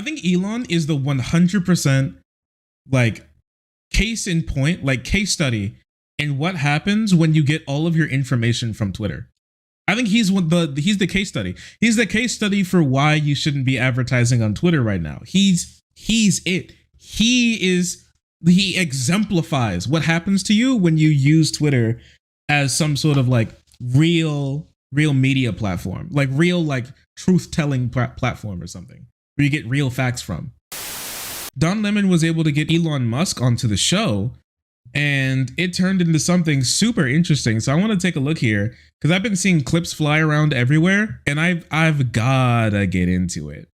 I think Elon is the 100% like case in point, like case study in what happens when you get all of your information from Twitter. I think he's the case study. He's the case study for why you shouldn't be advertising on Twitter right now. He's it. He exemplifies what happens to you when you use Twitter as some sort of like real media platform, like real like truth-telling platform or something where you get real facts from. Don Lemon was able to get Elon Musk onto the show, and it turned into something super interesting. So I want to take a look here because I've been seeing clips fly around everywhere, and I've gotta get into it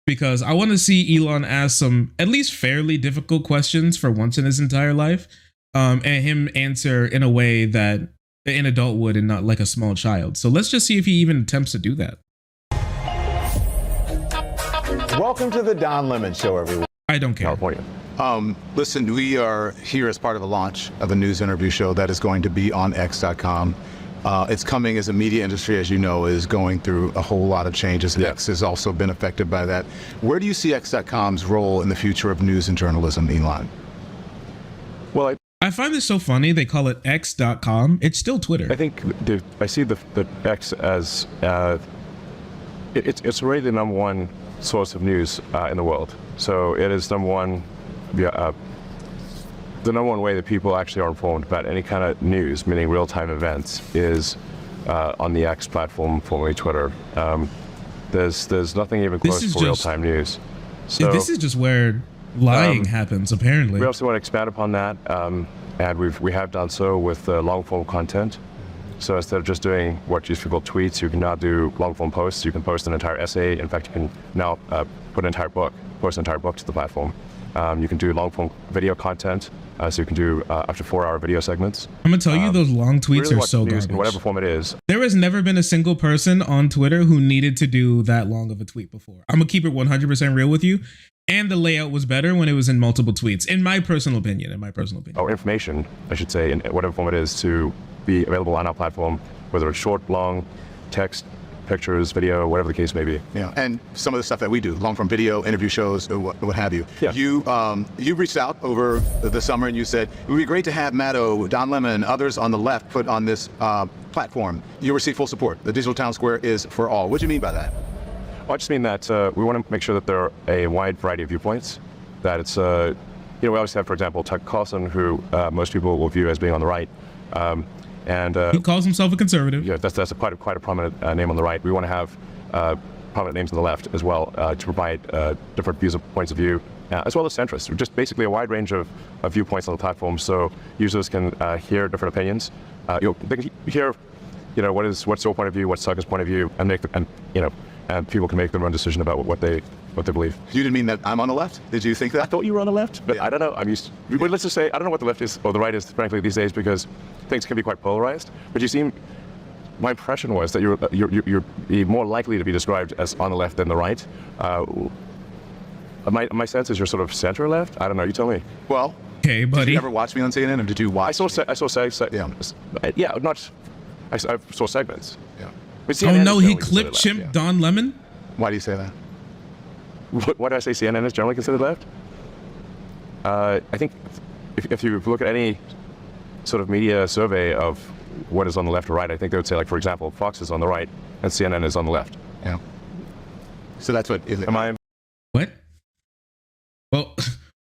because I want to see Elon ask some at least fairly difficult questions for once in his entire life, and him answer in a way that an adult would and not like a small child. So let's just see if he even attempts to do that. Welcome to the Don Lemon Show, everyone. I don't care. California. Listen, we are here as part of the launch of a news interview show that is going to be on X.com. It's coming as the media industry, as you know, is going through a whole lot of changes. And X has also been affected by that. Where do you see X.com's role in the future of news and journalism, Elon? Well, I find this so funny. They call it X.com. It's still Twitter. I think I see the X as it's already the #1 source of news in the world. So it is the number one way that people actually are informed about any kind of news, meaning real-time events, is on the X platform, formerly Twitter. There's nothing even close to real-time news. So this is just where lying happens, apparently. We also want to expand upon that, and we have done so with long-form content. So instead of just doing what used to be called tweets, you can now do long-form posts. You can post an entire essay. In fact, you can now post an entire book to the platform. You can do long-form video content, so you can do up to 4-hour video segments. I'm gonna tell you, those long tweets really are so garbage. In whatever form it is. There has never been a single person on Twitter who needed to do that long of a tweet before. I'm gonna keep it 100% real with you. And the layout was better when it was in multiple tweets, in my personal opinion. Or information, I should say, in whatever form it is, to be available on our platform, whether it's short, long, text, pictures, video, whatever the case may be. Yeah, and some of the stuff that we do, long-form video, interview shows, what have you. Yeah. You reached out over the summer and you said, it would be great to have Maddo, Don Lemon, others on the left put on this platform. You receive full support. The digital town square is for all. What do you mean by that? Well, I just mean that we want to make sure that there are a wide variety of viewpoints. That it's, we always have, for example, Tucker Carlson, who most people will view as being on the right. He calls himself a conservative. Yeah, that's quite a prominent name on the right. We want to have prominent names on the left as well to provide different points of view, as well as centrists. Just basically a wide range of viewpoints on the platform, so users can hear different opinions. They can hear, what's your point of view, what's Tucker's point of view, and and people can make their own decision about what they believe. You didn't mean that I'm on the left? Did you think that? I thought you were on the left, but yeah. I don't know. But let's just say, I don't know what the left is or the right is, frankly, these days, because things can be quite polarized. But my impression was that you're more likely to be described as on the left than the right. My sense is you're sort of center left. I don't know. You tell me. Well, okay, buddy. Did you ever watch me on CNN, or did you watch? I saw segments. Yeah. Oh no, he clip chimped Don Lemon? Why do you say that? Why do I say CNN is generally considered left? I think if you look at any sort of media survey of what is on the left or right, I think they would say, like, for example, Fox is on the right and CNN is on the left. Yeah. So that's what is it? What?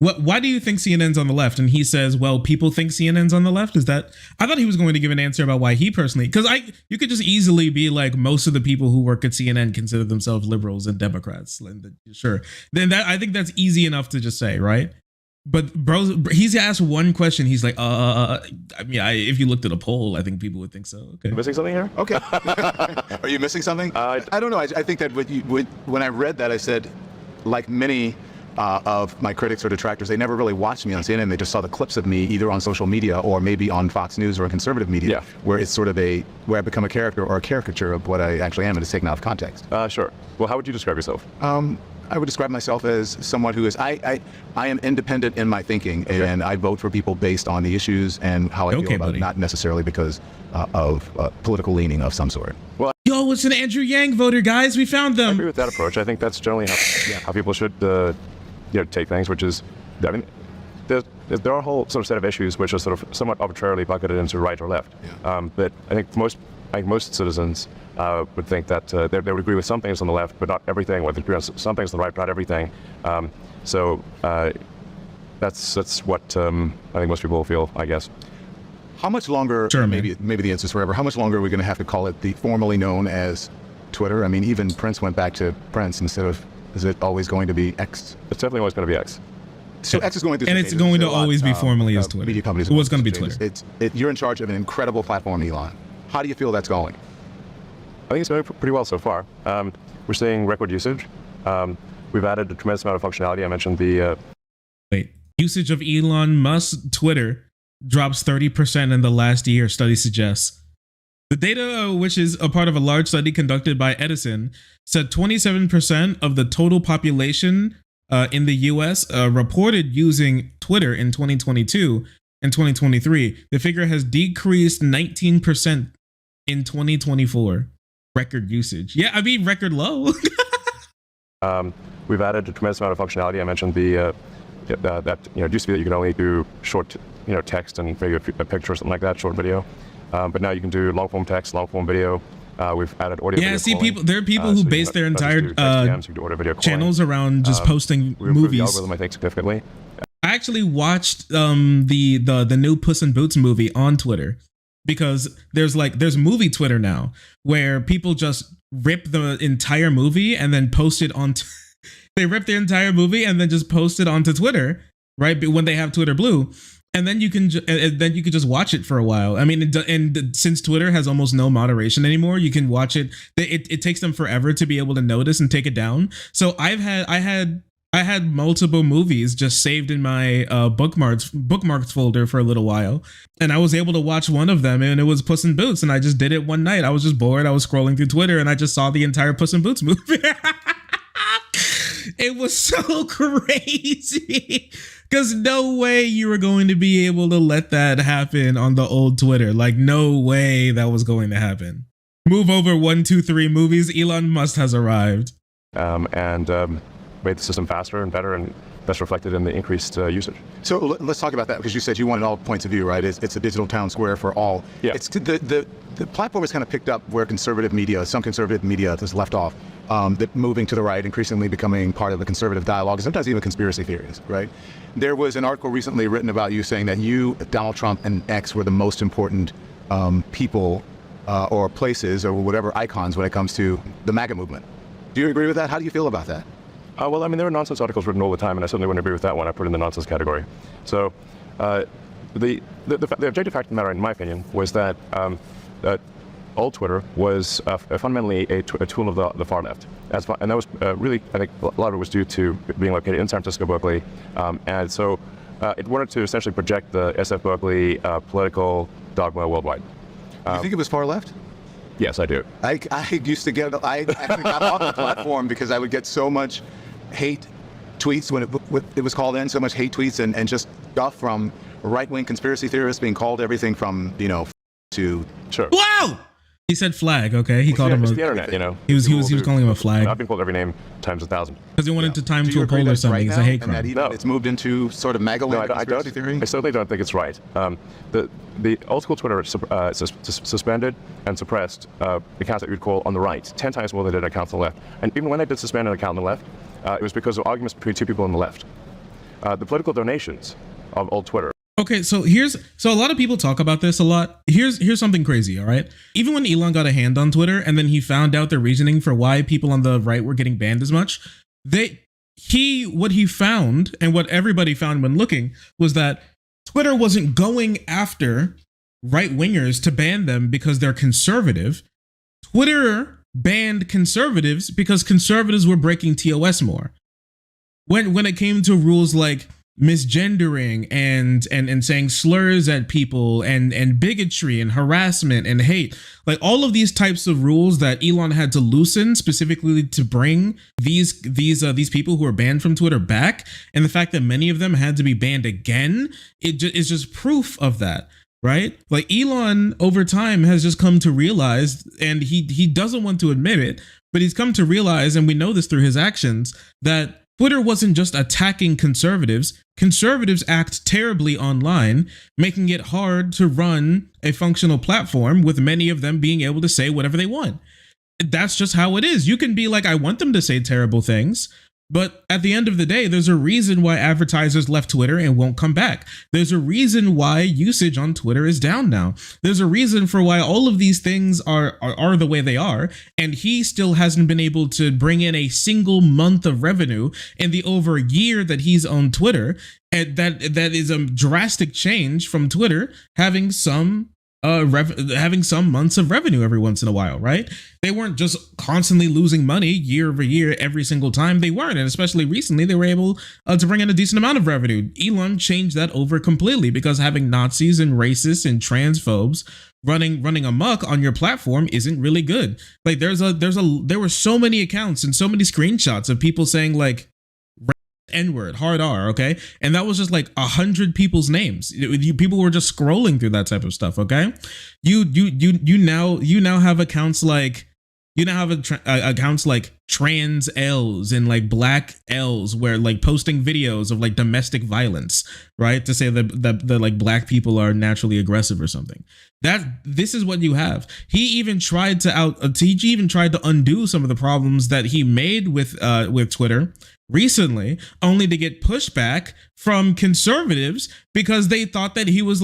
Well, why do you think CNN's on the left? And he says, well, people think CNN's on the left. Is that? I thought he was going to give an answer about why he personally, because you could just easily be like, most of the people who work at CNN consider themselves liberals and Democrats. Sure. Then I think that's easy enough to just say, right? But bro, he's asked one question. He's like, if you looked at a poll, I think people would think so. Okay. Missing something here? Okay. Are you missing something? I don't know. I think that when I read that, I said, like many of my critics or detractors, they never really watched me on CNN. They just saw the clips of me either on social media or maybe on Fox News or conservative media, where it's sort of where I become a character or a caricature of what I actually am, and it's taken out of context. Sure. Well, how would you describe yourself? I would describe myself as someone who is, I am independent in my thinking, and I vote for people based on the issues and how I feel about it, not necessarily because of political leaning of some sort. Yo, Oh, it's an Andrew Yang voter, guys. We found I agree them. with that approach. I think that's generally how people should take things, which is, I mean, there are a whole sort of set of issues which are sort of somewhat arbitrarily bucketed into right or left. Yeah. But I think most citizens would think that they would agree with some things on the left, but not everything. Would agree on some things on the right, but not everything. So that's what I think most people feel, I guess. How much longer, Sure, maybe the answer's forever, how much longer are we going to have to call it the formerly known as Twitter? I mean, even Prince went back to Prince instead of, is it always going to be X? It's definitely always going to be X. So X is going through And some it's changes. going to There's a lot, always be formally as Twitter. Media companies It was going going to be through Twitter. changes. You're in charge of an incredible platform, Elon. How do you feel that's going? I think it's going pretty well so far. We're seeing record usage. We've added a tremendous amount of functionality. I mentioned the Wait, usage of Elon Musk Twitter drops 30% in the last year, study suggests. The data, which is a part of a large study conducted by Edison, said 27% of the total population in the US reported using Twitter in 2022 and 2023. The figure has decreased 19% in 2024. Record usage. Yeah, I mean, record low. we've added a tremendous amount of functionality. I mentioned that it used to be that you could only do short text and maybe a picture or something like that, short video. But now you can do long form text, long form video. We've added audio. Yeah, video see, calling. there are people who base their entire channels around just posting we improved the movies. algorithm, I think, significantly. I actually watched the new Puss in Boots movie on Twitter because there's movie Twitter now where people just rip the entire movie and then post it on. They rip the entire movie and then just post it onto Twitter, right? But when they have Twitter Blue. And then you can just watch it for a while. I mean, and since Twitter has almost no moderation anymore, you can watch it. It takes them forever to be able to notice and take it down. So I had multiple movies just saved in my bookmarks folder for a little while, and I was able to watch one of them, and it was Puss in Boots. And I just did it one night. I was just bored. I was scrolling through Twitter, and I just saw the entire Puss in Boots movie. It was so crazy. Because no way you were going to be able to let that happen on the old Twitter. Like, no way that was going to happen. Move over 1, 2, 3 movies. Elon Musk has arrived. And made the system faster and better, and that's reflected in the increased usage. So let's talk about that, because you said you wanted all points of view, right? It's a digital town square for all. Yeah. It's the platform has kind of picked up where some conservative media has left off. That moving to the right, increasingly becoming part of the conservative dialogue, and sometimes even conspiracy theories, right? There was an article recently written about you saying that you, Donald Trump, and X were the most important people or places or whatever icons when it comes to the MAGA movement. Do you agree with that? How do you feel about that? Well, I mean, there are nonsense articles written all the time, and I certainly wouldn't agree with that one. I put it in the nonsense category. So the objective fact of the matter, in my opinion, was that old Twitter was fundamentally a tool of the far left. And that was really, I think, a lot of it was due to being located in San Francisco, Berkeley. And so it wanted to essentially project the SF Berkeley political dogma worldwide. You think it was far left? Yes, I do. I used to get, I actually got off the platform because I would get so much hate tweets when it was called in, so much hate tweets and just stuff from right-wing conspiracy theorists being called everything from, to... Sure. Wow! He said flag, okay? He called him It's a... the internet, He was calling him a flag. I've been called every name times 1,000. Because he wanted to time Do to you a agree poll that or it's something. right It's now, a hate and that crime. even it's moved into sort of MAGA land conspiracy theory? I certainly don't think it's right. The old school Twitter suspended and suppressed accounts that you'd call on the right 10 times more than they did accounts on the left. And even when they did suspend an account on the left, it was because of arguments between two people on the left. The political donations of old Twitter. Okay, so a lot of people talk about this a lot. Here's something crazy, all right? Even when Elon got a hand on Twitter and then he found out the reasoning for why people on the right were getting banned as much, what he found and what everybody found when looking was that Twitter wasn't going after right-wingers to ban them because they're conservative. Twitter banned conservatives because conservatives were breaking TOS more. When it came to rules like misgendering and saying slurs at people and bigotry and harassment and hate, like all of these types of rules that Elon had to loosen specifically to bring these people who are banned from Twitter back, and the fact that many of them had to be banned again, is just proof of that. right? Like Elon over time has just come to realize, and he doesn't want to admit it, but he's come to realize, and we know this through his actions, that Twitter wasn't just attacking conservatives. Conservatives act terribly online, making it hard to run a functional platform with many of them being able to say whatever they want. That's just how it is. You can be like, I want them to say terrible things, but at the end of the day, there's a reason why advertisers left Twitter and won't come back. There's a reason why usage on Twitter is down now. There's a reason for why all of these things are the way they are. And he still hasn't been able to bring in a single month of revenue in the over a year that he's on Twitter. And that is a drastic change from Twitter having some months of revenue every once in a while, right? They weren't just constantly losing money year over year every single time. They weren't, and especially recently, they were able to bring in a decent amount of revenue. Elon changed that over completely because having Nazis and racists and transphobes running amok on your platform isn't really good. Like there were so many accounts and so many screenshots of people saying like N-word, hard R, okay? And that was just like 100 people's names. People were just scrolling through that type of stuff, okay? You now have accounts like accounts like trans L's and like black L's where like posting videos of like domestic violence, right? To say that like black people are naturally aggressive or something. This is what you have. He even tried to undo some of the problems that he made with Twitter recently, only to get pushback from conservatives because they thought that he was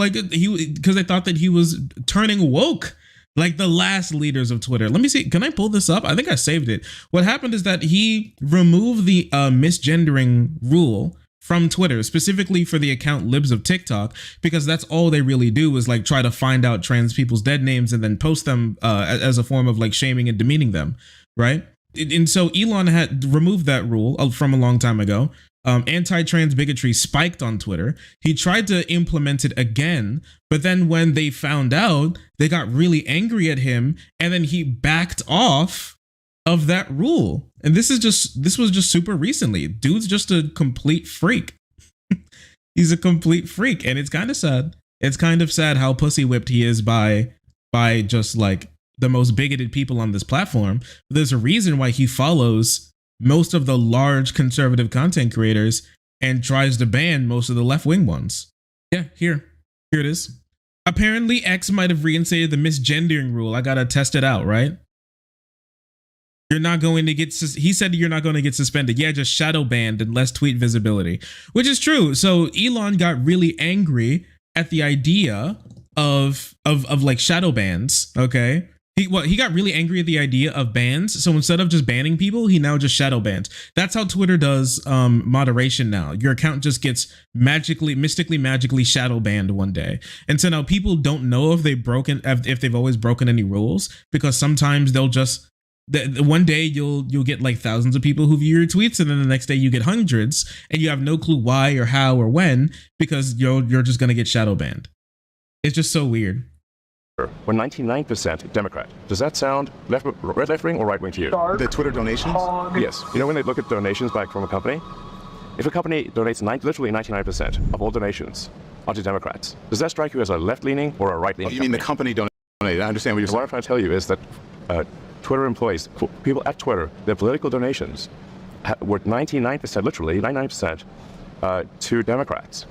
turning woke like the last leaders of Twitter. Let me see. Can I pull this up? I think I saved it. What happened is that he removed the misgendering rule from Twitter, specifically for the account Libs of TikTok, because that's all they really do is like try to find out trans people's dead names and then post them as a form of like shaming and demeaning them, right? And so Elon had removed that rule from a long time ago. Anti-trans bigotry spiked on Twitter. He tried to implement it again, but then when they found out, they got really angry at him, and then he backed off of that rule. And this was just super recently. Dude's just a complete freak. He's a complete freak, and it's kind of sad. It's kind of sad how pussy whipped he is by just like the most bigoted people on this platform. There's a reason why he follows most of the large conservative content creators and tries to ban most of the left-wing ones. Yeah, here it is. Apparently X might have reinstated the misgendering rule. I gotta test it out, right? You're not going to get, he said you're not going to get suspended. Yeah, just shadow banned and less tweet visibility, which is true. So Elon got really angry at the idea of like shadow bans, okay? He got really angry at the idea of bans. So instead of just banning people, he now just shadow bans. That's how Twitter does moderation now. Your account just gets mystically magically shadow banned one day. And so now people don't know if they've always broken any rules, because sometimes they'll just, one day you'll get like thousands of people who view your tweets, and then the next day you get hundreds, and you have no clue why or how or when, because you're just gonna get shadow banned. It's just so weird. We're 99% Democrat. Does that sound left-wing or right-wing to you? The Twitter donations? Yes. You know, when they look at donations back from a company, if a company donates literally 99% of all donations are to Democrats, does that strike you as a left-leaning or a right-leaning? Oh, you mean the company donated? I understand what you're saying. What I'm trying to tell you is that Twitter employees, people at Twitter, their political donations were 99%, literally 99%, to Democrats.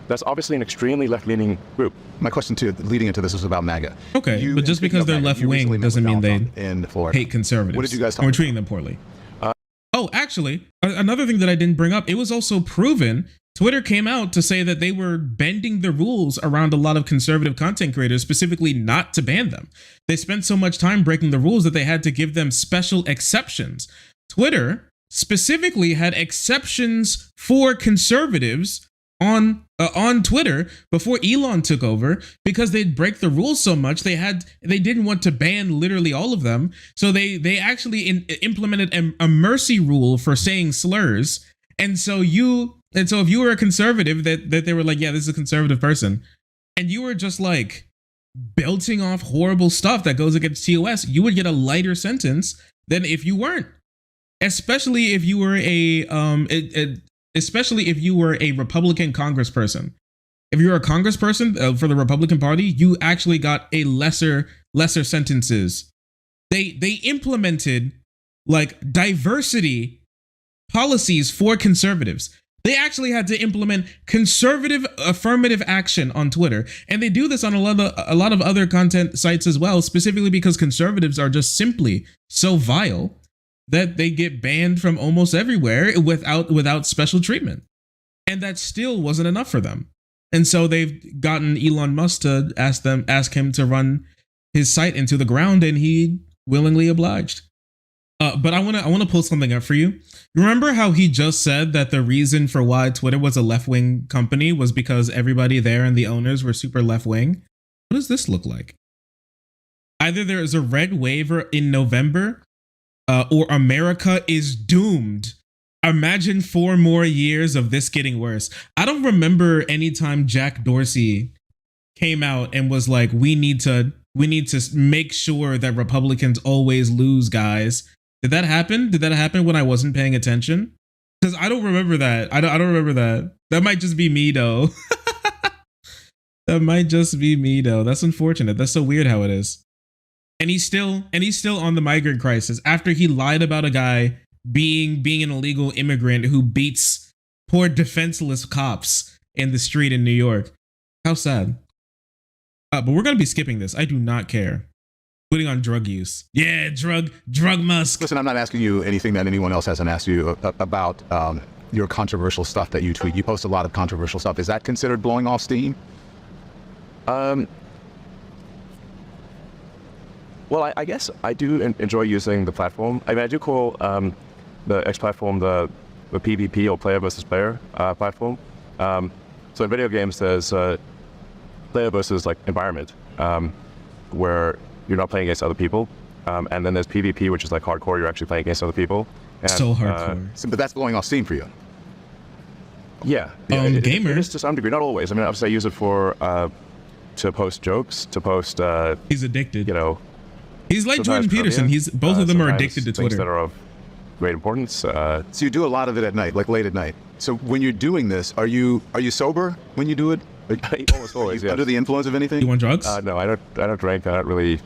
That's obviously an extremely left-leaning group. My question leading into this was about MAGA. Okay, but just because they're left-wing doesn't mean they hate conservatives. What did you guys talk about? We're treating them poorly. Oh, actually, another thing that I didn't bring up, it was also proven, Twitter came out to say that they were bending the rules around a lot of conservative content creators, specifically not to ban them. They spent so much time breaking the rules that they had to give them special exceptions. Twitter specifically had exceptions for conservatives on Twitter before Elon took over, because they'd break the rules so much they didn't want to ban literally all of them, so they actually implemented a mercy rule for saying slurs. And so if you were a conservative that they were like, yeah, this is a conservative person, and you were just like belting off horrible stuff that goes against TOS, you would get a lighter sentence than if you weren't, especially if you were a Republican congressperson. If you're a congressperson for the Republican Party, you actually got a lesser sentences. They implemented like diversity policies for conservatives. They actually had to implement conservative affirmative action on Twitter, and they do this on a lot of other content sites as well, specifically because conservatives are just simply so vile that they get banned from almost everywhere without special treatment. And that still wasn't enough for them. And so they've gotten Elon Musk to ask him to run his site into the ground, and he willingly obliged. But I want to pull something up for you. Remember how he just said that the reason for why Twitter was a left-wing company was because everybody there and the owners were super left-wing? What does this look like? Either there is a red wave in November, or America is doomed. Imagine 4 more years of this getting worse. I don't remember any time Jack Dorsey came out and was like, we need to make sure that Republicans always lose, guys. Did that happen? Did that happen when I wasn't paying attention? Because I don't remember that. I don't remember that. That might just be me though. That might just be me though. That's unfortunate. That's so weird how it is. And he's still on the migrant crisis after he lied about a guy being an illegal immigrant who beats poor defenseless cops in the street in New York. How sad. But we're gonna be skipping this. I do not care. Putting on drug use. Yeah, drug Musk. Listen, I'm not asking you anything that anyone else hasn't asked you about your controversial stuff that you tweet. You post a lot of controversial stuff. Is that considered blowing off steam? Well, I guess I do enjoy using the platform. I mean, I do call the X platform the PvP, or player versus player platform. So in video games, there's player versus like environment, where you're not playing against other people, and then there's PvP, which is like hardcore. You're actually playing against other people. And, so hardcore. But that's blowing off steam for you. Yeah, gamer. It is to some degree, not always. I mean, obviously, I use it for to post jokes, to post. He's addicted. You know, he's like Jordan Peterson. He's both of them are addicted to Twitter. Things that are of great importance. So you do a lot of it at night, like late at night. So when you're doing this, are you sober when you do it? Almost always. Yes. Under the influence of anything? You want drugs? No, I don't drink. I don't really.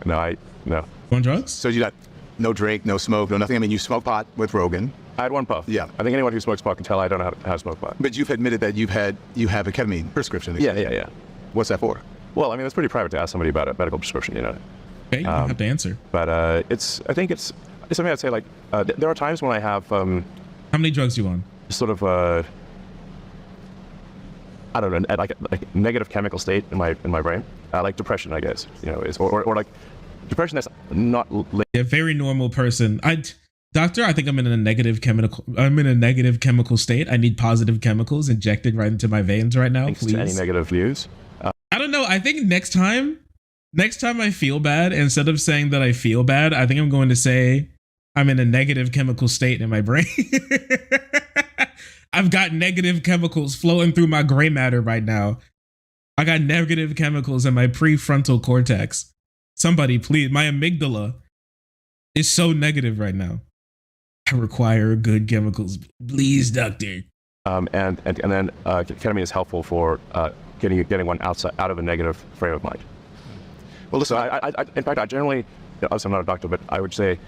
No. You want drugs? So you got no drink, no smoke, no nothing. I mean, you smoke pot with Rogan. I had one puff. Yeah. I think anyone who smokes pot can tell I don't know how to smoke pot. But you've admitted that you have a ketamine prescription. Yeah. What's that for? Well, I mean, it's pretty private to ask somebody about a medical prescription, you know. Okay, you don't have to answer. But I think it's something I'd say, like, there are times when I have how many drugs do you want? sort of I don't know, like a negative chemical state in my brain, like depression, I guess, you know, or like depression that's not a very normal person. Doctor, I think I'm in a negative chemical state. I need positive chemicals injected right into my veins right now, please. Any negative views? I don't know. I think next time I feel bad, instead of saying that I feel bad, I think I'm going to say I'm in a negative chemical state in my brain. I've got negative chemicals flowing through my gray matter right now. I got negative chemicals in my prefrontal cortex. Somebody, please. My amygdala is so negative right now. I require good chemicals. Please, doctor. And then ketamine is helpful for getting one out of a negative frame of mind. Well, listen, in fact, I generally, obviously I'm not a doctor, but I would say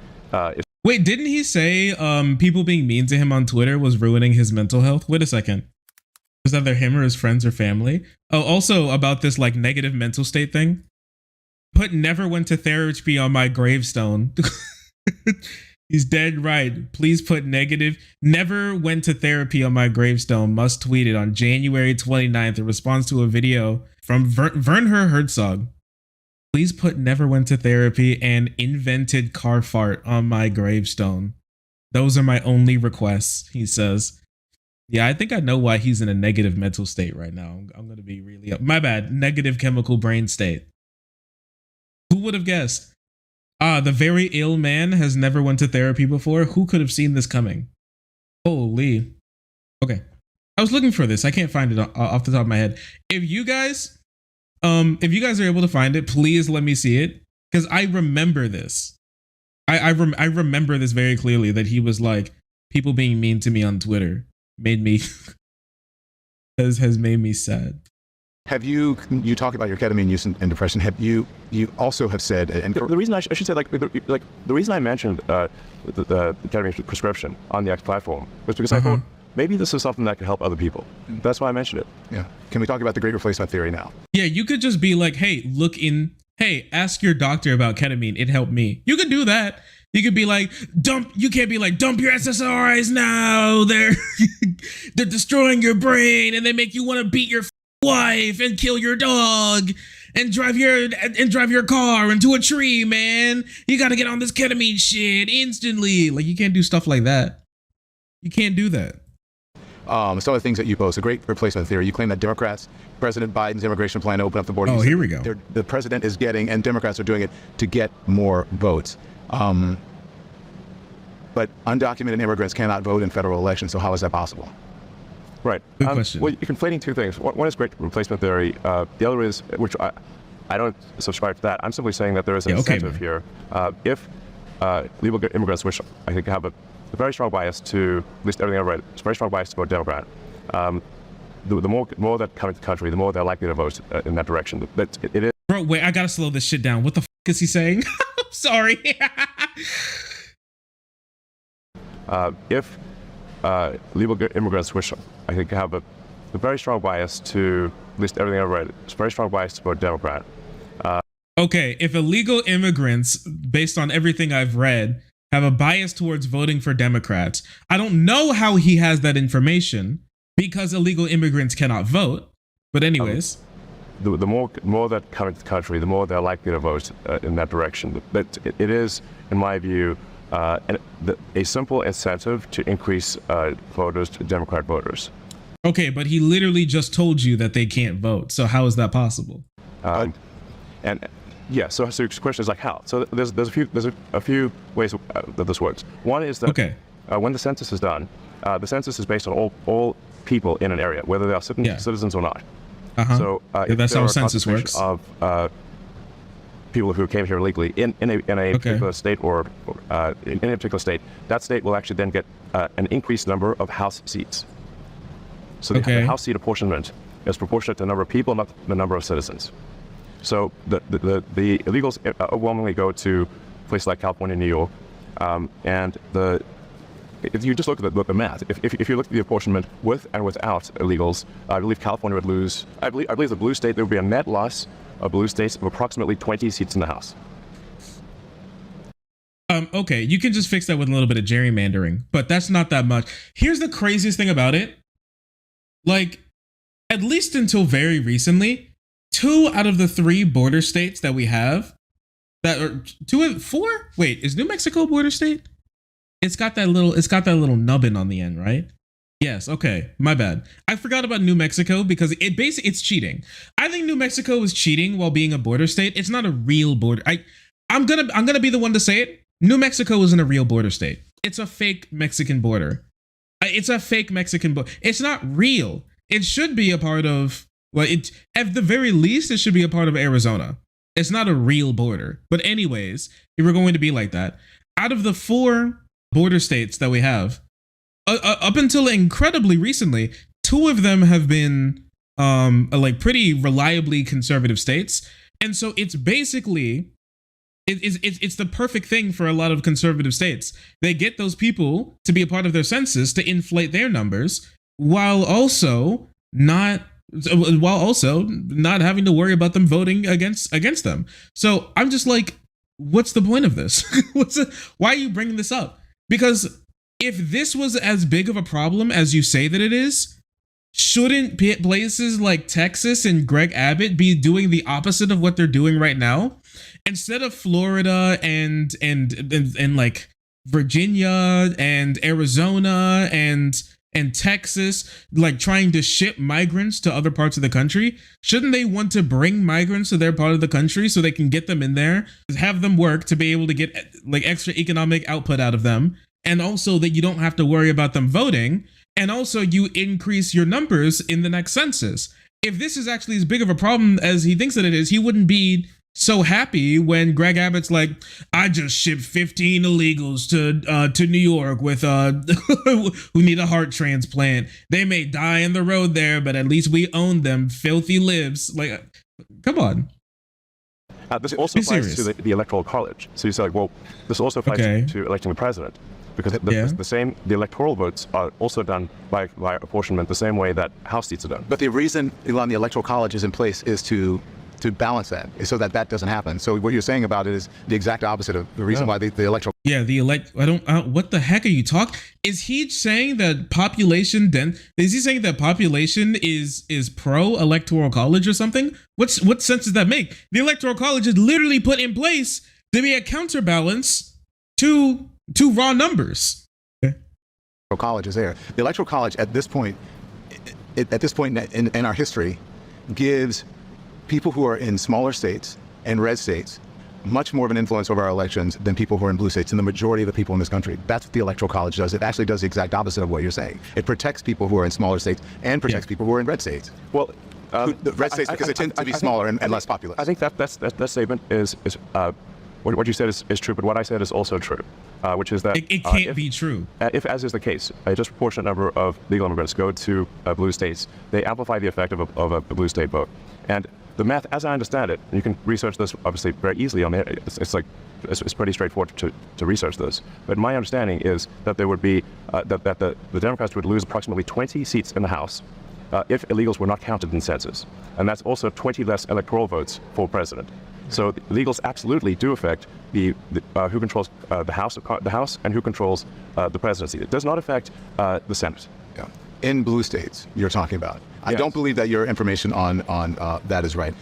wait, didn't he say people being mean to him on Twitter was ruining his mental health? Wait a second. Was that either him or his friends or family? Oh, also about this like negative mental state thing. Put never went to therapy on my gravestone. He's dead right. Please put negative never went to therapy on my gravestone. Must tweet it on January 29th in response to a video from Werner Herzog. Please put never went to therapy and invented car fart on my gravestone. Those are my only requests, he says. Yeah, I think I know why he's in a negative mental state right now. I'm going to be really... My bad. Negative chemical brain state. Who would have guessed? The very ill man has never went to therapy before. Who could have seen this coming? Holy. Okay. I was looking for this. I can't find it off the top of my head. If you guys are able to find it, please let me see it. Because I remember this. I remember this very clearly, that he was like, people being mean to me on Twitter made me has made me sad. Have you talk about your ketamine use and depression? Have you also have said, and the reason I should say, the reason I mentioned the ketamine prescription on the X platform was because I thought maybe this is something that could help other people. That's why I mentioned it. Yeah. Can we talk about the great replacement theory now? Yeah, you could just be like, hey, hey, ask your doctor about ketamine. It helped me. You could do that. You could be like, you can't be like, dump your SSRIs now. They're destroying your brain and they make you want to beat your wife and kill your dog and drive your car into a tree, man. You got to get on this ketamine shit instantly. Like, you can't do stuff like that. You can't do that. Some of the things that you post, a great replacement theory. You claim that Democrats, President Biden's immigration plan to open up the border. Oh, here we go. The president is getting, and Democrats are doing it to get more votes. But undocumented immigrants cannot vote in federal elections, so how is that possible? Right. Good question. Well, you're conflating two things. One is great replacement theory. The other is, which I don't subscribe to that. I'm simply saying that there is an incentive here. If legal immigrants, which I think have a very strong bias to, at least everything I've read, it's a very strong bias to vote Democrat. The more that come into the country, the more they're likely to vote in that direction. But it is. Bro, wait, I gotta slow this shit down. What the is he saying? I'm sorry. If legal immigrants, which I think have a very strong bias to, at least everything I've read, it's a very strong bias to vote Democrat. Okay, if illegal immigrants, based on everything I've read, have a bias towards voting for Democrats, I don't know how he has that information because illegal immigrants cannot vote. But anyways. The more that come into the country, the more they're likely to vote in that direction. But it is, in my view, a simple incentive to increase voters, Democrat voters. Okay, but he literally just told you that they can't vote. So how is that possible? And yeah, so your question is like how? So there's a few ways that this works. One is that when the census is done, the census is based on all people in an area, whether they are citizens or not. So that's how a census works. Of people who came here illegally in a particular state or in a particular state, that state will actually then get an increased number of House seats. So the House seat apportionment is proportionate to the number of people, not the number of citizens. So the illegals overwhelmingly go to places like California, New York, and if you just look at the math, if you look at the apportionment with and without illegals, I believe California would lose. I believe the blue state, there would be a net loss of blue states of approximately 20 seats in the House. Okay, you can just fix that with a little bit of gerrymandering, but that's not that much. Here's the craziest thing about it. Like, at least until very recently, 2 out of the 3 border states that we have, wait, is New Mexico a border state? It's got that little nubbin on the end, right? Yes, okay, my bad. I forgot about New Mexico because it's cheating. I think New Mexico is cheating while being a border state. It's not a real border. I'm gonna be the one to say it. New Mexico isn't a real border state. It's a fake Mexican border. It's a fake Mexican border. It's not real. It should be a part of, well, at the very least, it should be a part of Arizona. It's not a real border. But anyways, if we're going to be like that, out of the 4 border states that we have, up until incredibly recently, 2 of them have been like pretty reliably conservative states. And so it's basically, it's the perfect thing for a lot of conservative states. They get those people to be a part of their census to inflate their numbers while also not having to worry about them voting against them. So I'm just like, what's the point of this? Why are you bringing this up? Because if this was as big of a problem as you say that it is, shouldn't places like Texas and Greg Abbott be doing the opposite of what they're doing right now? Instead of Florida and like Virginia and Arizona and Texas, like trying to ship migrants to other parts of the country, shouldn't they want to bring migrants to their part of the country so they can get them in there, have them work to be able to get like extra economic output out of them, and also that you don't have to worry about them voting, and also you increase your numbers in the next census? If this is actually as big of a problem as he thinks that it is, he wouldn't be so happy when Greg Abbott's like, I just shipped 15 illegals to New York with who need a heart transplant. They may die in the road there, but at least we own them. Filthy lives. Like, come on. This also applies to the electoral college. So you say, like, well, this also applies to electing the president, because the electoral votes are also done by apportionment the same way that House seats are done. But the reason, Elon, the electoral college is in place is to balance that, so that doesn't happen. So what you're saying about it is the exact opposite of the reason why the electoral. Yeah, what the heck are you talking? Is he saying that population is pro electoral college or something? What sense does that make? The electoral college is literally put in place to be a counterbalance to raw numbers. Okay. College is there. The electoral college at this point in our history gives people who are in smaller states and red states much more of an influence over our elections than people who are in blue states, and the majority of the people in this country. That's what the electoral college does. It actually does the exact opposite of what you're saying. It protects people who are in smaller states and protects people who are in red states. Well, the red states, because they tend to be smaller and less populous. I think that statement is what you said is true, but what I said is also true, which is that it can't be true. If, as is the case, a disproportionate number of legal immigrants go to blue states, they amplify the effect of a blue state vote. And the math, as I understand it, and you can research this obviously very easily on it. It's pretty straightforward to research this. But my understanding is that there would be that the Democrats would lose approximately 20 seats in the House if illegals were not counted in census, and that's also 20 less electoral votes for president. So illegals absolutely do affect the who controls the House and who controls the presidency. It does not affect the Senate. Yeah. In blue states, you're talking about. I don't believe that your information on that is right.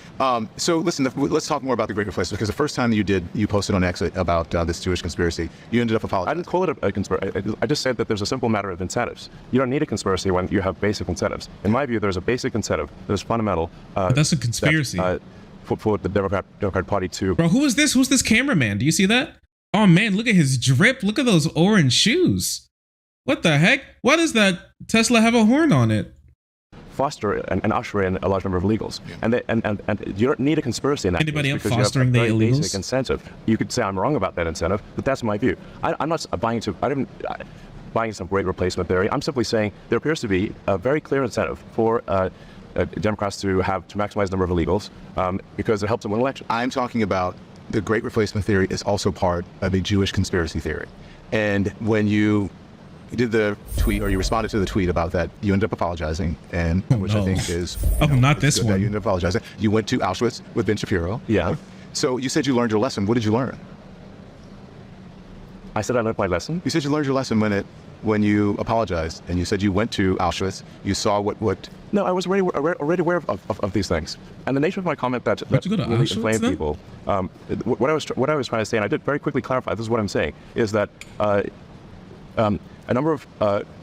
So listen, let's talk more about the Great Replacement, because the first time you posted on X about this Jewish conspiracy, you ended up apologizing. I didn't call it a conspiracy. I just said that there's a simple matter of incentives. You don't need a conspiracy when you have basic incentives. In my view, there's a basic incentive that is fundamental. But that's a conspiracy. For the Democrat Party to... Bro, who is this? Who's this cameraman? Do you see that? Oh man, look at his drip. Look at those orange shoes. What the heck? Why does that Tesla have a horn on it? Foster and usher in a large number of illegals, and you don't need a conspiracy in that. Anybody else because fostering you have a the very illegals? basic incentive. You could say I'm wrong about that incentive, but that's my view. I'm not buying some great replacement theory. I'm simply saying there appears to be a very clear incentive for Democrats to maximize the number of illegals because it helps them win elections. I'm talking about the Great Replacement theory is also part of a Jewish conspiracy theory, and when you did the tweet, or you responded to the tweet about that, you ended up apologizing, and which I think is not this one. You ended up apologizing. You went to Auschwitz with Ben Shapiro. Yeah. So you said you learned your lesson. What did you learn? I said I learned my lesson. You said you learned your lesson when you apologized, and you said you went to Auschwitz. You saw what. No, I was already aware of these things, and the nature of my comment that really inflamed people. What I was trying to say, and I did very quickly clarify. This is what I'm saying: is that. A number of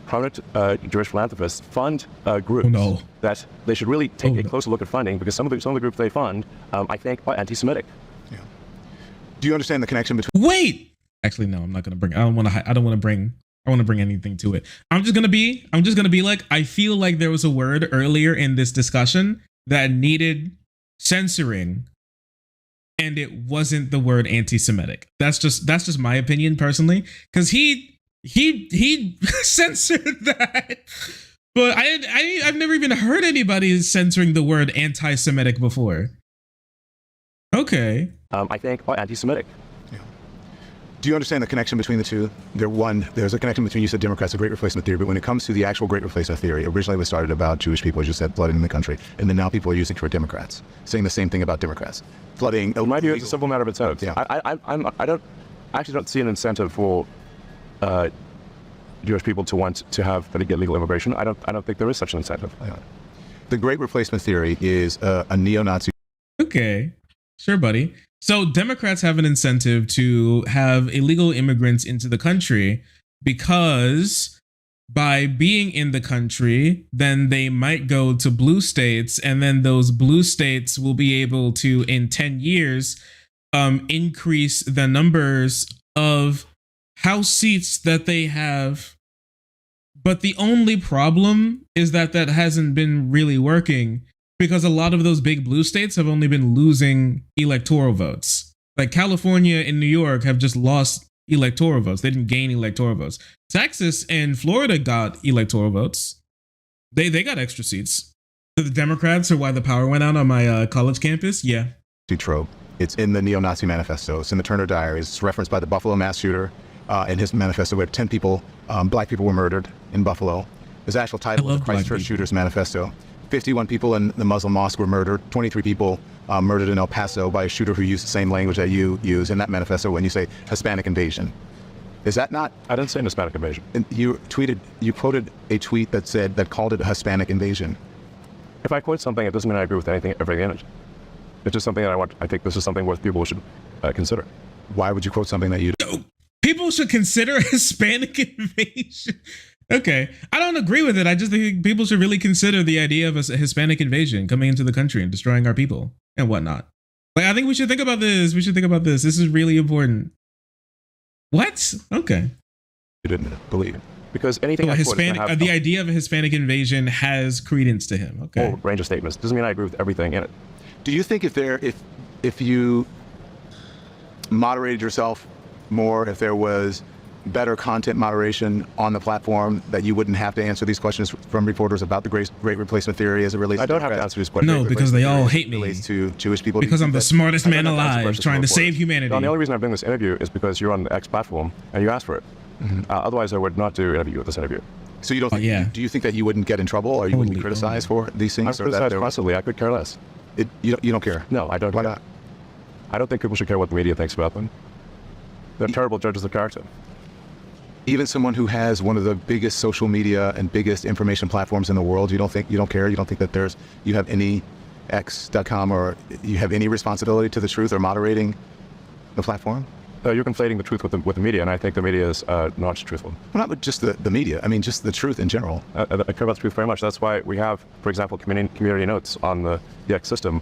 prominent Jewish philanthropists fund groups that they should really take a closer look at funding, because some of the groups they fund, I think, are anti-Semitic. Yeah. Do you understand the connection between? Wait. Actually, no. I'm not gonna bring. I want to bring anything to it. I'm just gonna be like, I feel like there was a word earlier in this discussion that needed censoring, and it wasn't the word anti-Semitic. That's just my opinion personally, because he censored that, but I've never even heard anybody censoring the word anti-Semitic before. Okay. I think anti-Semitic. Yeah. Do you understand the connection between the two? There's a connection between, you said Democrats, a Great Replacement theory, but when it comes to the actual Great Replacement theory, originally it was started about Jewish people, as you said, flooding in the country, and then now people are using it for Democrats, saying the same thing about Democrats, flooding. In my view, it's a simple matter of incentives. Yeah. I actually don't see an incentive for Jewish people to want to have get legal immigration. I don't think there is such an incentive. The Great Replacement theory is a neo-Nazi. Okay, sure, buddy. So Democrats have an incentive to have illegal immigrants into the country because by being in the country, then they might go to blue states, and then those blue states will be able to, in 10 years, increase the numbers of House seats that they have. But the only problem is that hasn't been really working, because a lot of those big blue states have only been losing electoral votes. Like California and New York have just lost electoral votes. They didn't gain electoral votes. Texas and Florida got electoral votes. They got extra seats. The Democrats are why the power went out on my college campus. Yeah. Trope. It's in the neo-Nazi manifesto. It's in the Turner Diaries. It's referenced by the Buffalo mass shooter in his manifesto, where 10 people, black people, were murdered in Buffalo. His actual title was the Christchurch Shooters Manifesto. 51 people in the Muslim mosque were murdered. 23 people murdered in El Paso by a shooter who used the same language that you use in that manifesto when you say Hispanic invasion. Is that not? I didn't say Hispanic invasion. You quoted a tweet that called it a Hispanic invasion. If I quote something, it doesn't mean I agree with everything in it. It's just something that I think this is something worth people should consider. Why would you quote something that you don't? People should consider Hispanic invasion. Okay. I don't agree with it. I just think people should really consider the idea of a Hispanic invasion coming into the country and destroying our people and whatnot. Like, I think we should think about this. We should think about this. This is really important. What? Okay. You didn't believe it. Because anything so Hispanic, the idea of a Hispanic invasion has credence to him. Okay. Whole range of statements. Doesn't mean I agree with everything in it. Do you think if you moderated yourself more, if there was better content moderation on the platform, that you wouldn't have to answer these questions from reporters about the great replacement theory as it relates I don't to have to answer these questions. No, because they all hate me. Relates to Jewish people. Because I'm the smartest man alive trying to save humanity. No, the only reason I'm doing this interview is because you're on the X platform and you asked for it. Mm-hmm. Otherwise, I would not do an interview with this interview. So you don't think, do you think that you wouldn't get in trouble, or you wouldn't be criticized for these things? I'm criticized constantly. I could care less. You don't care? No, I don't. Why not? I don't think people should care what the media thinks about them. They're terrible judges of character. Even someone who has one of the biggest social media and biggest information platforms in the world, you don't care? You don't think that you have any X.com or you have any responsibility to the truth or moderating the platform? You're conflating the truth with the media, and I think the media is not truthful. Well, not just the media. I mean, just the truth in general. I care about the truth very much. That's why we have, for example, community notes on the X system,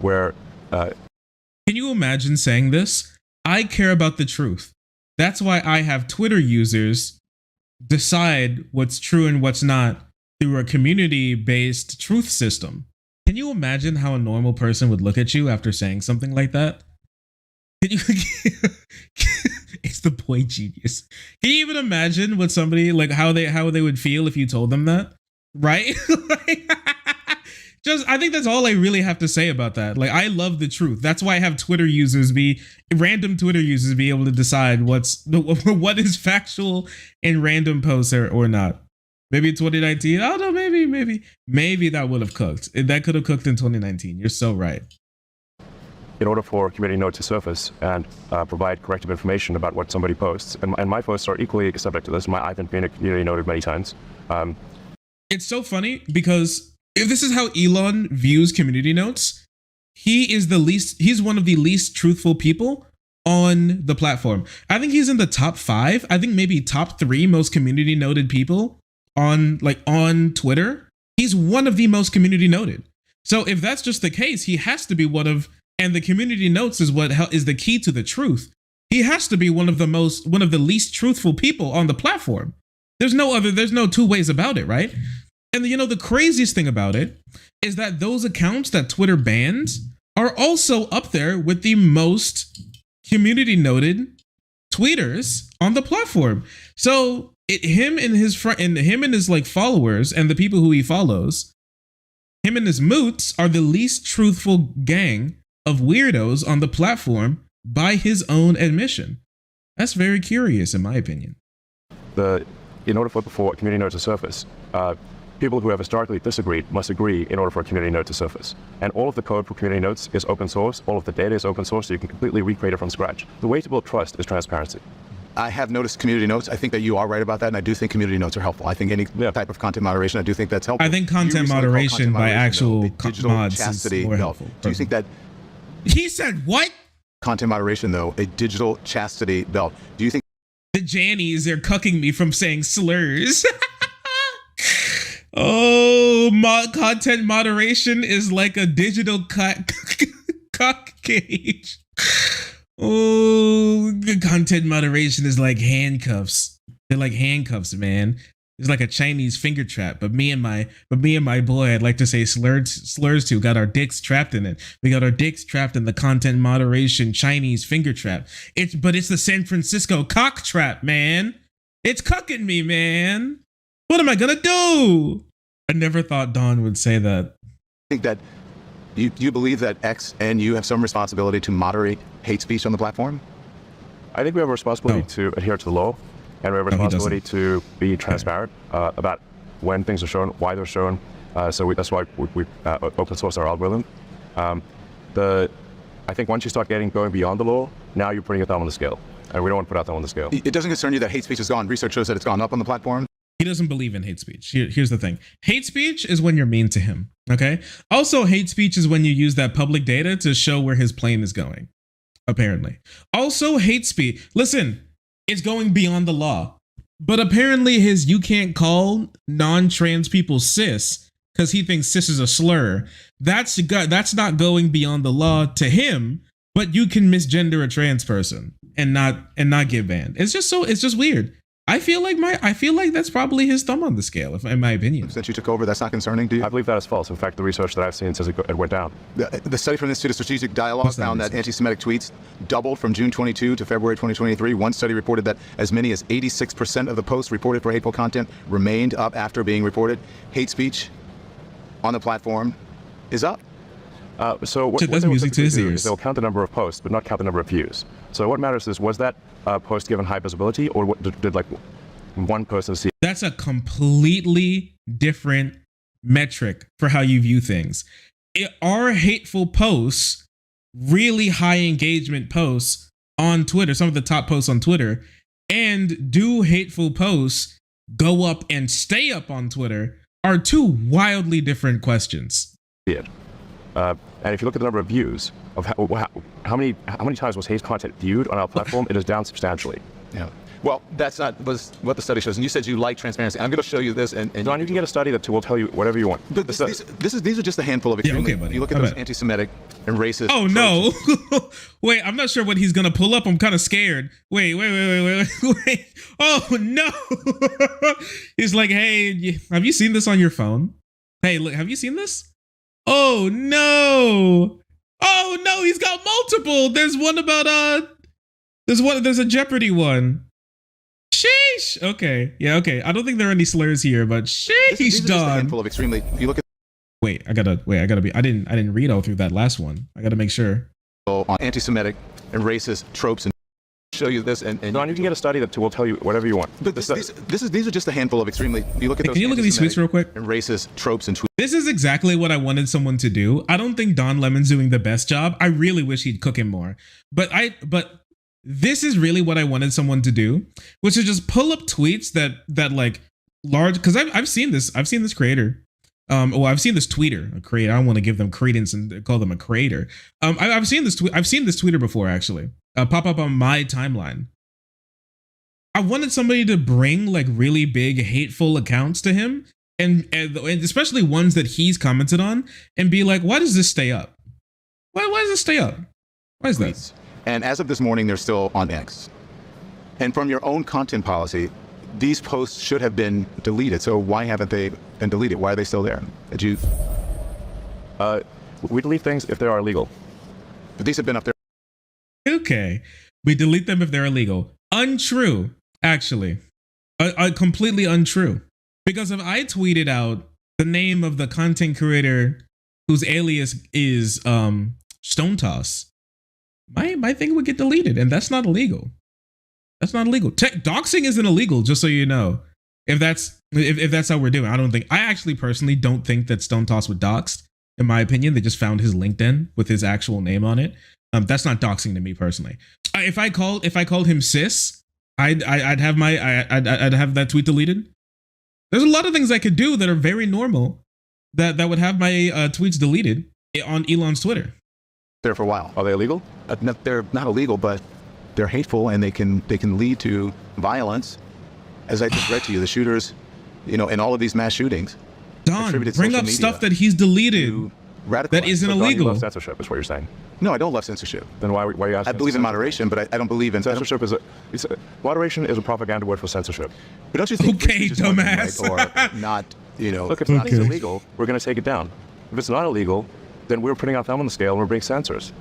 where... Can you imagine saying this? I care about the truth. That's why I have Twitter users decide what's true and what's not through a community-based truth system. Can you imagine how a normal person would look at you after saying something like that? Can you, it's the boy genius. Can you even imagine what somebody, like, how they would feel if you told them that? Right? I think that's all I really have to say about that. Like, I love the truth. That's why I have random Twitter users be able to decide what is factual in random posts or not. Maybe in 2019, I don't know, maybe that would have cooked. That could have cooked in 2019. You're so right. In order for a community note to surface and provide corrective information about what somebody posts, and my posts are equally subject to this. I've been community noted many times. It's so funny because if this is how Elon views community notes, he's one of the least truthful people on the platform. I think he's in the top 5. I think maybe top 3 most community noted people on Twitter. He's one of the most community noted. So if that's just the case, he has to be and the community notes is what is the key to the truth. He has to be one of the least truthful people on the platform. There's no two ways about it, right? And the craziest thing about it is that those accounts that Twitter bans are also up there with the most community noted tweeters on the platform. So him and his like followers and the people who he follows, him and his moots are the least truthful gang of weirdos on the platform by his own admission. That's very curious, in my opinion. In order for community note to surface, people who have historically disagreed must agree in order for a community note to surface. And all of the code for community notes is open source. All of the data is open source, so you can completely recreate it from scratch. The way to build trust is transparency. I have noticed community notes. I think that you are right about that, and I do think community notes are helpful. I think any type of content moderation, I do think that's helpful. I think content moderation by actual digital mods chastity is more belt. helpful. Do you think that... He said what? Content moderation, though, a digital chastity belt. Do you think... The Jannies are cucking me from saying slurs. Oh, content moderation is like a digital cock cage. Oh, the content moderation is like handcuffs. They're like handcuffs, man. is like a Chinese finger trap. But me and my boy, I'd like to say slurs to, got our dicks trapped in it. We got our dicks trapped in the content moderation Chinese finger trap. It's the San Francisco cock trap, man. It's cucking me, man. What am I gonna do? I never thought Don would say that. I think that you believe that X and you have some responsibility to moderate hate speech on the platform? I think we have a responsibility to adhere to the law, and we have a responsibility to be transparent about when things are shown, why they're shown. That's why we open source our algorithm. I think once you start going beyond the law, now you're putting your thumb on the scale, and we don't want to put our thumb on the scale. It doesn't concern you that hate speech has gone. Research shows that it's gone up on the platform. He doesn't believe in hate speech. Here's the thing. Hate speech is when you're mean to him, okay? Also, hate speech is when you use that public data to show where his plane is going, apparently. Also, hate speech. Listen, it's going beyond the law. But apparently you can't call non-trans people cis because he thinks cis is a slur. That's not going beyond the law to him, but you can misgender a trans person and not get banned. It's just weird. I feel like that's probably his thumb on the scale, in my opinion. Since you took over, that's not concerning to you? I believe that is false. In fact, the research that I've seen says it went down. The study from the Institute of Strategic Dialogue found that anti-Semitic tweets doubled from June 22 to February 2023. One study reported that as many as 86% of the posts reported for hateful content remained up after being reported. Hate speech on the platform is up. So what that's music to his ears. They'll count the number of posts, but not count the number of views. So what matters is, was that post given high visibility, or what did like one person see? That's a completely different metric for how you view things. Are hateful posts really high engagement posts on Twitter, some of the top posts on Twitter, and do hateful posts go up and stay up on Twitter are two wildly different questions. And if you look at the number of views of how many times was hate content viewed on our platform, it is down substantially. Yeah. Well, that's not what the study shows. And you said you like transparency. I'm going to show you this. And Don, you can get a study that will tell you whatever you want. But these are just a handful of extremely. Okay, buddy. You look at those anti-Semitic and racist. Oh no! Wait, I'm not sure what he's gonna pull up. I'm kind of scared. Wait. Oh no! He's like, hey, have you seen this on your phone? Hey, look, have you seen this? Oh no! Oh no! He's got multiple. There's one about There's a Jeopardy one. Sheesh. Okay. Yeah. Okay. I don't think there are any slurs here, but sheesh, these are just a handful of extremely. If you look at. I gotta be. I didn't read all through that last one. I gotta make sure. On anti-Semitic and racist tropes and show you this and Don, you can get a study that will tell you whatever you want. But these are just a handful of extremely. You look at those. Can you look at these tweets real quick? And racist tropes and tweets. This is exactly what I wanted someone to do. I don't think Don Lemon's doing the best job. I really wish he'd cook him more. But this is really what I wanted someone to do, which is just pull up tweets that like large, because I've seen this creator. I've seen this tweeter, a creator. I don't want to give them credence and call them a creator. I've seen this tweeter before, actually, pop up on my timeline. I wanted somebody to bring like really big hateful accounts to him, and especially ones that he's commented on, and be like, why does this stay up? Why does this stay up? Why is that? And as of this morning, they're still on X. And from your own content policy, these posts should have been deleted. So why haven't they been deleted? Why are they still there? We delete things if they are illegal. But these have been up there. Okay. We delete them if they're illegal. Untrue, actually. Completely untrue. Because if I tweeted out the name of the content creator whose alias is Stone Toss, my thing would get deleted, and that's not illegal. That's not illegal. Doxing isn't illegal, just so you know. If that's how we're doing, I actually personally don't think that Stone Toss would doxed. In my opinion, they just found his LinkedIn with his actual name on it. That's not doxing to me personally. If I called him cis, I'd have that tweet deleted. There's a lot of things I could do that are very normal that would have my tweets deleted on Elon's Twitter. There for a while. Are they illegal? They're not illegal, but they're hateful, and they can lead to violence. As I just read to you, the shooters, in all of these mass shootings. Don, bring up stuff that he's deleted. radicalized. that isn't So, Don, you illegal. love censorship, is what you're saying. No, I don't love censorship. Then why are you asking? I believe in moderation, but I don't believe in Censorship moderation is a propaganda word for censorship. But don't you think free Okay, speech is one thing, dumbass. right? Or not, you know? Look, if something's illegal, we're going to take it down. If it's not illegal, then we're putting our thumb on the scale and we're being censors.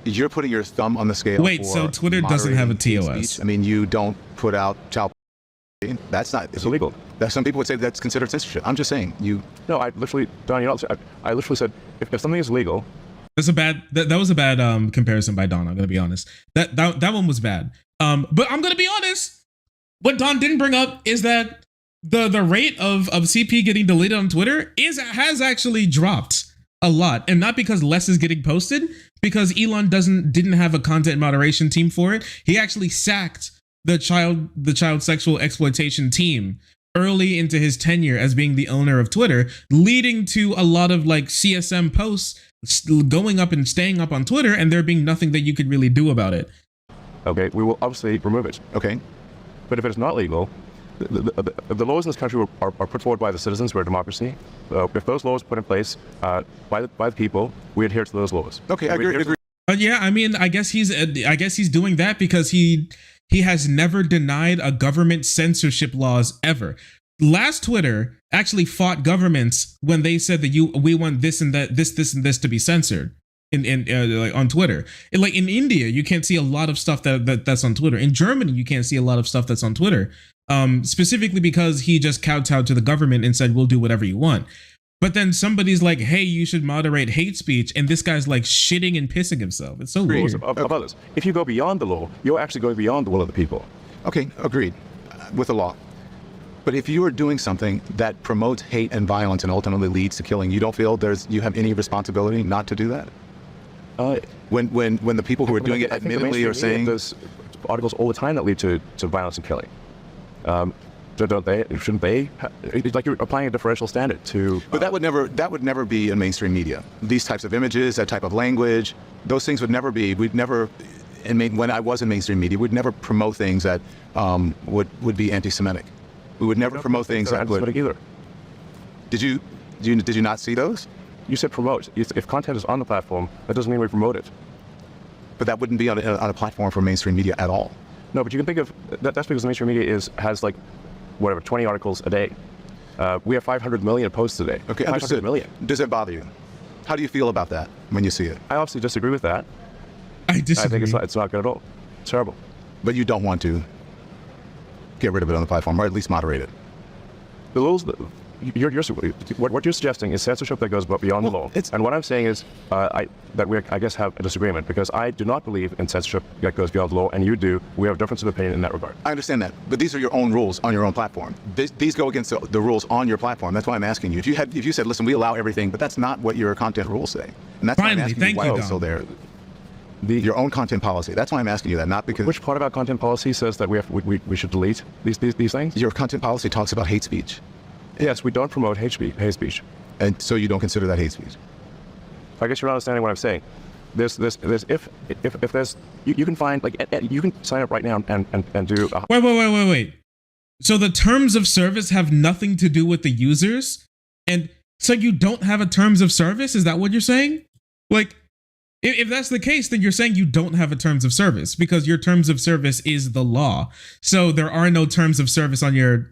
You're putting your thumb on the scale. Wait, for so Twitter doesn't have a moderating TOS? speech? I mean, you don't put out child. That's not. It's illegal. Some people would say that's considered censorship. I'm just saying you. No, I literally, Don, I literally said if something is legal. That's a bad. That was a bad comparison by Don. I'm gonna be honest. That one was bad. But I'm gonna be honest. What Don didn't bring up is that the rate of CP getting deleted on Twitter has actually dropped a lot, and not because less is getting posted, because Elon didn't have a content moderation team for it. He actually sacked the child sexual exploitation team early into his tenure as being the owner of Twitter, leading to a lot of like CSM posts going up and staying up on Twitter, and there being nothing that you could really do about it. Okay, we will obviously remove it. Okay. But if it's not legal, the laws in this country are put forward by the citizens. We're a democracy. So if those laws are put in place by the people, we adhere to those laws. Okay, I agree. Yeah, I mean, I guess he's doing that because he has never denied a government censorship laws ever. Last Twitter actually fought governments when they said that we want this and that, this and this to be censored in like on Twitter. And like in India, you can't see a lot of stuff that's on Twitter. In Germany, you can't see a lot of stuff that's on Twitter. Specifically because he just kowtowed to the government and said, we'll do whatever you want. But then somebody's like, hey, you should moderate hate speech. And this guy's like shitting and pissing himself. It's so weird. Of others. If you go beyond the law, you're actually going beyond the will of the people. Okay, agreed with the law. But if you are doing something that promotes hate and violence and ultimately leads to killing, you don't feel you have any responsibility not to do that? When the people who are doing it admittedly are saying there's articles all the time that lead to violence and killing. Don't they? Shouldn't they? It's like you're applying a differential standard to. But that would never be in mainstream media. These types of images, that type of language, those things would never be. We'd never. And when I was in mainstream media, we'd never promote things that would be anti-Semitic. We would never promote things that would. Either. Did you not see those? You said promote. If content is on the platform, that doesn't mean we promote it. But that wouldn't be on a platform for mainstream media at all. No, but you can think of that's because the mainstream media has like whatever 20 articles a day. We have 500 million posts a day. Okay, 500 understood. million. Does it bother you? How do you feel about that when you see it? I obviously disagree with that. I disagree. I think it's not good at all. It's terrible. But you don't want to get rid of it on the platform, or at least moderate it. The rules. What you're suggesting is censorship that goes beyond the law. And what I'm saying is that we, I guess, have a disagreement because I do not believe in censorship that goes beyond the law, and you do. We have a difference of opinion in that regard. I understand that, but these are your own rules on your own platform. These go against the rules on your platform. That's why I'm asking you. If you said, listen, we allow everything, but that's not what your content rules say, and that's why I'm asking you why it's still there. Your own content policy. That's why I'm asking you that, not because. Which part of our content policy says that we should delete these things? Your content policy talks about hate speech. Yes, we don't promote hate speech. And so you don't consider that hate speech? I guess you're not understanding what I'm saying. There's if there's you can find like you can sign up right now and do. Wait. So the terms of service have nothing to do with the users, and so you don't have a terms of service. Is that what you're saying? Like, if that's the case, then you're saying you don't have a terms of service because your terms of service is the law. So there are no terms of service on your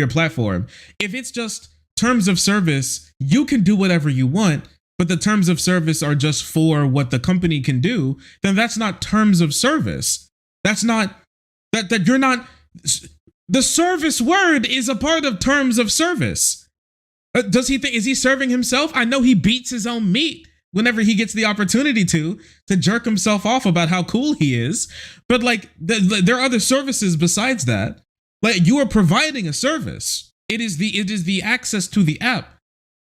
platform. If it's just terms of service, you can do whatever you want, but the terms of service are just for what the company can do, then that's not terms of service. That's not that you're not. The service word is a part of terms of service. Does he think, is he serving himself? I know he beats his own meat whenever he gets the opportunity to jerk himself off about how cool he is. But like there are other services besides that. Like, you are providing a service. It is the access to the app.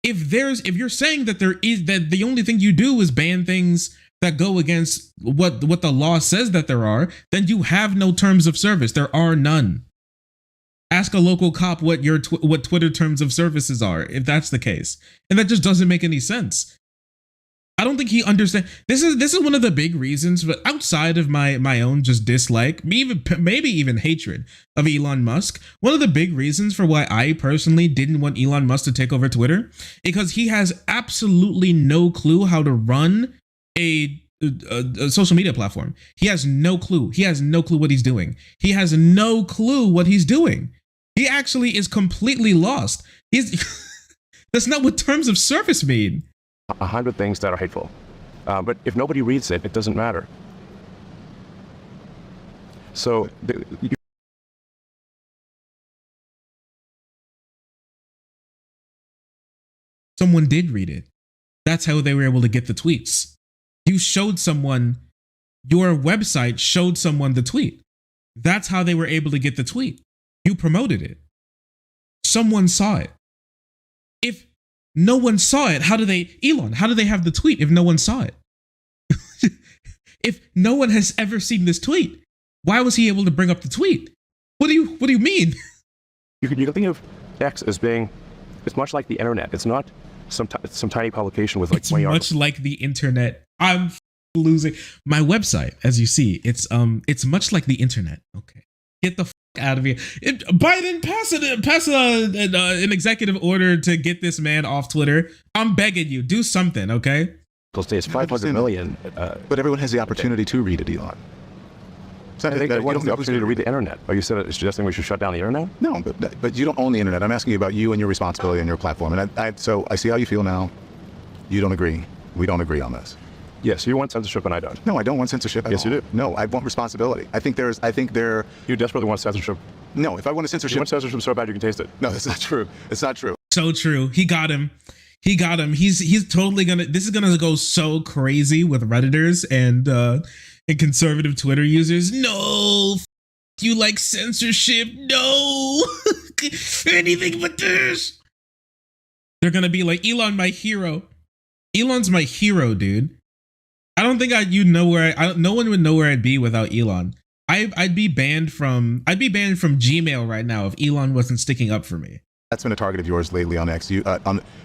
If you're saying that that the only thing you do is ban things that go against what the law says that there are, then you have no terms of service. There are none. Ask a local cop what what Twitter terms of services are, if that's the case. And that just doesn't make any sense. I don't think he understands. This is one of the big reasons, but outside of my own just dislike, maybe even hatred of Elon Musk, one of the big reasons for why I personally didn't want Elon Musk to take over Twitter, because he has absolutely no clue how to run a social media platform. He has no clue. He has no clue what he's doing. He has no clue what he's doing. He actually is completely lost. That's not what terms of service mean. 100 things that are hateful. But if nobody reads it, it doesn't matter. So someone did read it. That's how they were able to get the tweets. You showed someone, your website showed someone the tweet. That's how they were able to get the tweet. You promoted it. Someone saw it. If no one saw it, how do they have the tweet if no one saw it? If no one has ever seen this tweet, why was he able to bring up the tweet? What do you mean? You can think of X as being, it's much like the internet. It's not some tiny publication with like It's 20 much articles. like the internet. I'm losing my website. As you see, it's much like the internet. Okay, get the out of here. Biden, pass an executive order to get this man off Twitter. I'm begging you, do something, okay? It's 500 million. But everyone has the opportunity to read it, Elon. So I think everyone has the opportunity to read the internet. Are you suggesting we should shut down the internet? No, but you don't own the internet. I'm asking you about you and your responsibility and your platform. And so I see how you feel now. You don't agree. We don't agree on this. Yes, you want censorship and I don't. No, I don't want censorship at Yes, all. you do. No, I want responsibility. I think there. You desperately want censorship. No, if I want a You censorship. want censorship so bad you can taste it. No, that's not true. It's not true. So true. He got him. He's totally gonna. This is gonna go so crazy with Redditors and conservative Twitter users. No, you like censorship? No, anything but this. They're gonna be like, Elon, my hero. Elon's my hero, dude. I don't think no one would know where I'd be without Elon. I'd be banned from Gmail right now if Elon wasn't sticking up for me. That's been a target of yours lately on X. There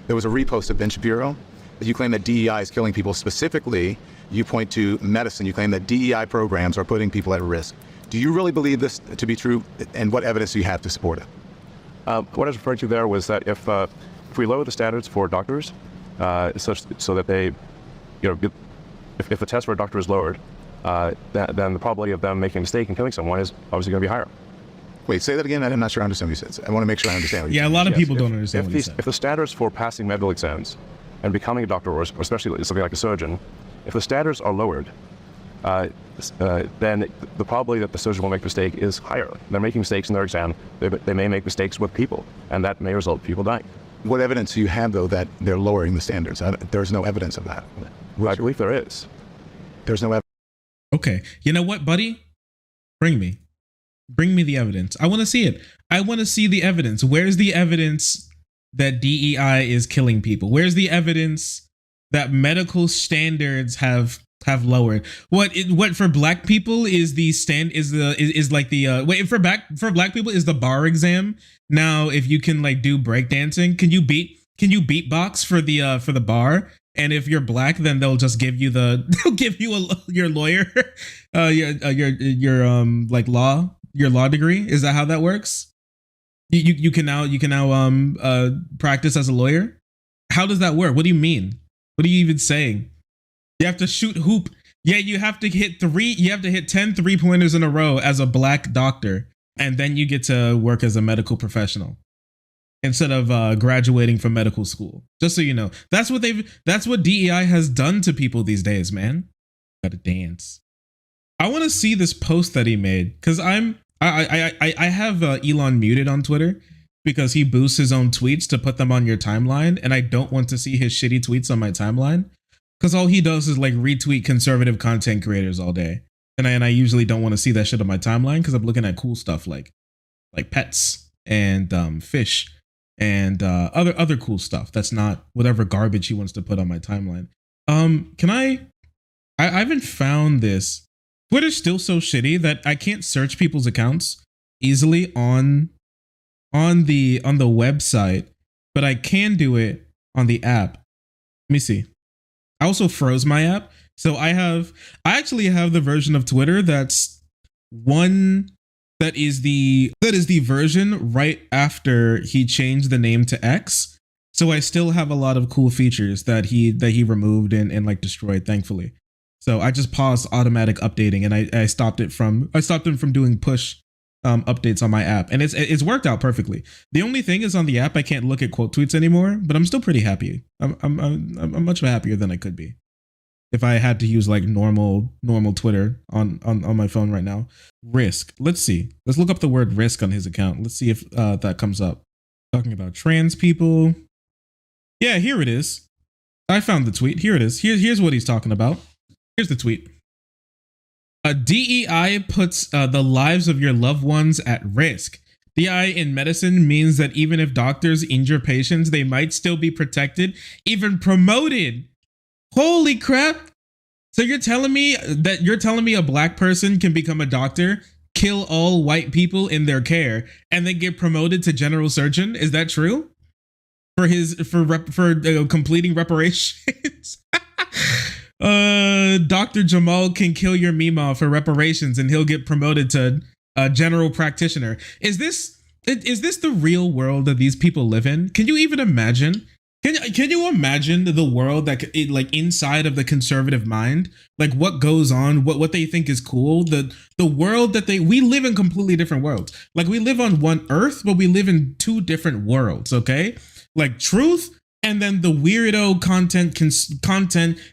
was a repost of Ben Shapiro. You claim that DEI is killing people. Specifically, you point to medicine. You claim that DEI programs are putting people at risk. Do you really believe this to be true? And what evidence do you have to support it? What I was referring to there was that if we lower the standards for doctors, such so that they, if the test for a doctor is lowered, then the probability of them making a mistake and killing someone is obviously going to be higher. Wait, say that again. I'm not sure I understand what you said. I want to make sure I understand what you Yeah, a said. lot of Yes, people don't understand what he said. If the standards for passing medical exams and becoming a doctor, or especially something like a surgeon, if the standards are lowered, then the probability that the surgeon will make a mistake is higher. They're making mistakes in their exam. They may make mistakes with people, and that may result in people dying. What evidence do you have, though, that they're lowering the standards? There's no evidence of that. I believe there is. There's no evidence. Okay. You know what, buddy? Bring me the evidence. I want to see it. I want to see the evidence. Where's the evidence that DEI is killing people? Where's the evidence that medical standards have lowered? What for black people is the black people is the bar exam. Now, if you can like do breakdancing, can you beatbox for the bar? And if you're black, then they'll just give you your lawyer, your law degree. Is that how that works? You can now practice as a lawyer. How does that work? What do you mean? What are you even saying? You have to shoot hoop. Yeah, you have to hit 10 3-pointers in a row as a black doctor, and then you get to work as a medical professional instead of graduating from medical school. Just so you know, that's what DEI has done to people these days, man. Gotta dance. I want to see this post that he made because I have Elon muted on Twitter because he boosts his own tweets to put them on your timeline, and I don't want to see his shitty tweets on my timeline because all he does is like retweet conservative content creators all day, and I usually don't want to see that shit on my timeline because I'm looking at cool stuff like pets and fish and other cool stuff. That's not whatever garbage he wants to put on my timeline. I haven't found this. Twitter's still so shitty that I can't search people's accounts easily on the website, but I can do it on the app. Let me see. I also froze my app. So I actually have the version of Twitter that's one that is the version right after he changed the name to X. So I still have a lot of cool features that he removed and like destroyed, thankfully. So I just paused automatic updating and I stopped him from doing push updates on my app, and it's worked out perfectly. The only thing is on the app I can't look at quote tweets anymore, but I'm still pretty happy. I'm much happier than I could be if I had to use like normal Twitter on my phone right now. Risk. Let's see. Let's look up the word risk on his account. Let's see if that comes up. Talking about trans people. Yeah, here it is. I found the tweet. Here it is. Here's what he's talking about. Here's the tweet. A DEI puts the lives of your loved ones at risk. DEI in medicine means that even if doctors injure patients, they might still be protected, even promoted. Holy crap. So you're telling me a black person can become a doctor, kill all white people in their care, and then get promoted to general surgeon? Is that true? For completing reparations? Dr. Jamal can kill your Mima for reparations and he'll get promoted to general practitioner. Is this the real world that these people live in? Can you even imagine? Can you imagine the world that like inside of the conservative mind, like what goes on, what they think is cool, the world that we live in completely different worlds. Like we live on one earth, but we live in two different worlds. Okay, like truth. And then the weirdo content,